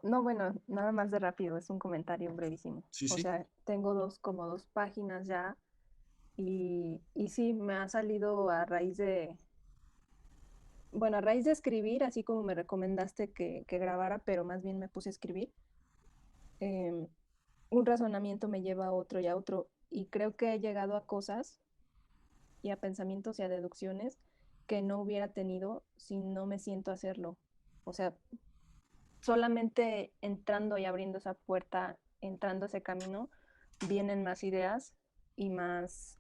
no, bueno, nada más de rápido, es un comentario brevísimo. Sí, O sí. sea, tengo como dos páginas ya y sí, me ha salido a raíz bueno, a raíz de escribir, así como me recomendaste que grabara, pero más bien me puse a escribir, em, un razonamiento me lleva a otro y a otro y creo que he llegado a cosas y a pensamientos y a deducciones que no hubiera tenido si no me siento a hacerlo. O sea, solamente entrando y abriendo esa puerta, entrando ese camino, vienen más ideas y más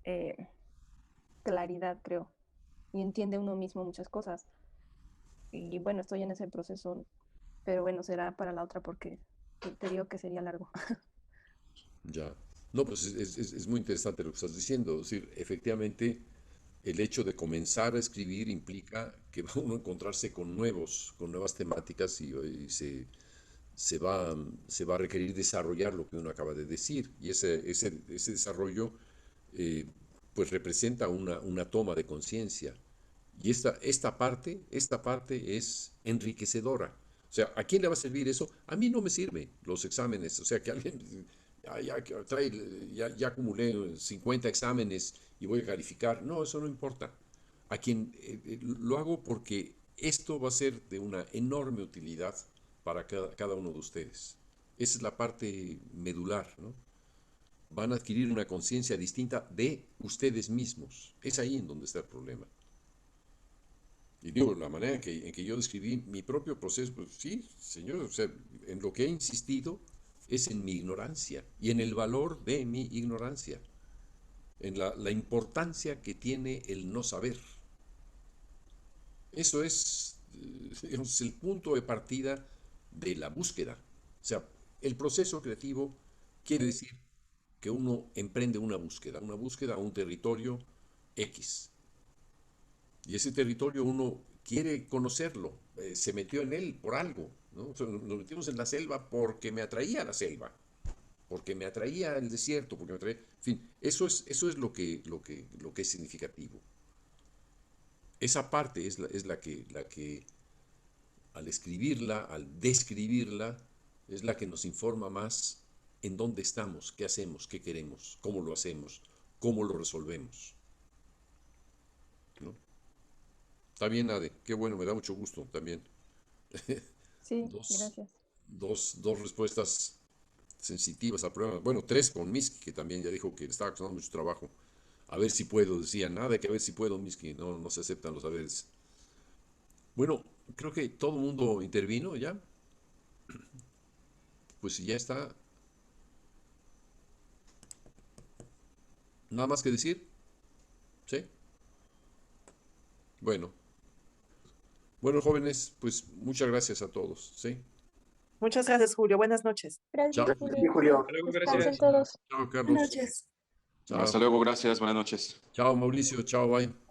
claridad, creo. Y entiende uno mismo muchas cosas. Y bueno, estoy en ese proceso, pero bueno, será para la otra porque te digo que sería largo. Ya. No, pues es muy interesante lo que estás diciendo. Es decir, efectivamente, el hecho de comenzar a escribir implica que va uno a encontrarse con nuevas temáticas y se va a requerir desarrollar lo que uno acaba de decir. Y ese desarrollo, eh, pues representa una toma de conciencia. Y esta parte es enriquecedora. O sea, ¿a quién le va a servir eso? A mí no me sirve los exámenes. O sea, que alguien ya acumulé 50 exámenes y voy a calificar. No, eso no importa. A quien lo hago porque esto va a ser de una enorme utilidad para cada uno de ustedes. Esa es la parte medular, ¿no? Van a adquirir una conciencia distinta de ustedes mismos. Es ahí en donde está el problema. Y digo, la manera en que yo describí mi propio proceso, pues sí, señor, o sea, en lo que he insistido es en mi ignorancia y en el valor de mi ignorancia, en la importancia que tiene el no saber. Eso es, digamos, el punto de partida de la búsqueda. O sea, el proceso creativo quiere decir que uno emprende una búsqueda a un territorio X. Y ese territorio uno quiere conocerlo, se metió en él por algo, ¿no? O sea, nos metimos en la selva porque me atraía la selva, porque me atraía el desierto, porque me atraía, en fin, eso es lo que es significativo. Esa parte es la que al escribirla, al describirla, es la que nos informa más en dónde estamos, qué hacemos, qué queremos, cómo lo hacemos, cómo lo resolvemos, ¿no? Está bien, Ade, qué bueno, me da mucho gusto también. Sí, Dos, gracias. dos respuestas sensitivas al problema. Bueno, tres con Miski, que también ya dijo que le estaba costando mucho trabajo. A ver si puedo, decía, nada de que a ver si puedo, Miski, no, no se aceptan los saberes. Bueno, creo que todo el mundo intervino ya. Pues si ya está, nada más que decir, ¿sí? Bueno, bueno, jóvenes, pues muchas gracias a todos, ¿sí? Muchas gracias, Julio. Buenas noches. Chao, Gracias, Sí, Julio. Julio. Hasta luego, Descansen gracias. todos. chao, Buenas Carlos, noches. chao, Hasta luego, gracias, buenas noches. chao, Mauricio, chao, bye.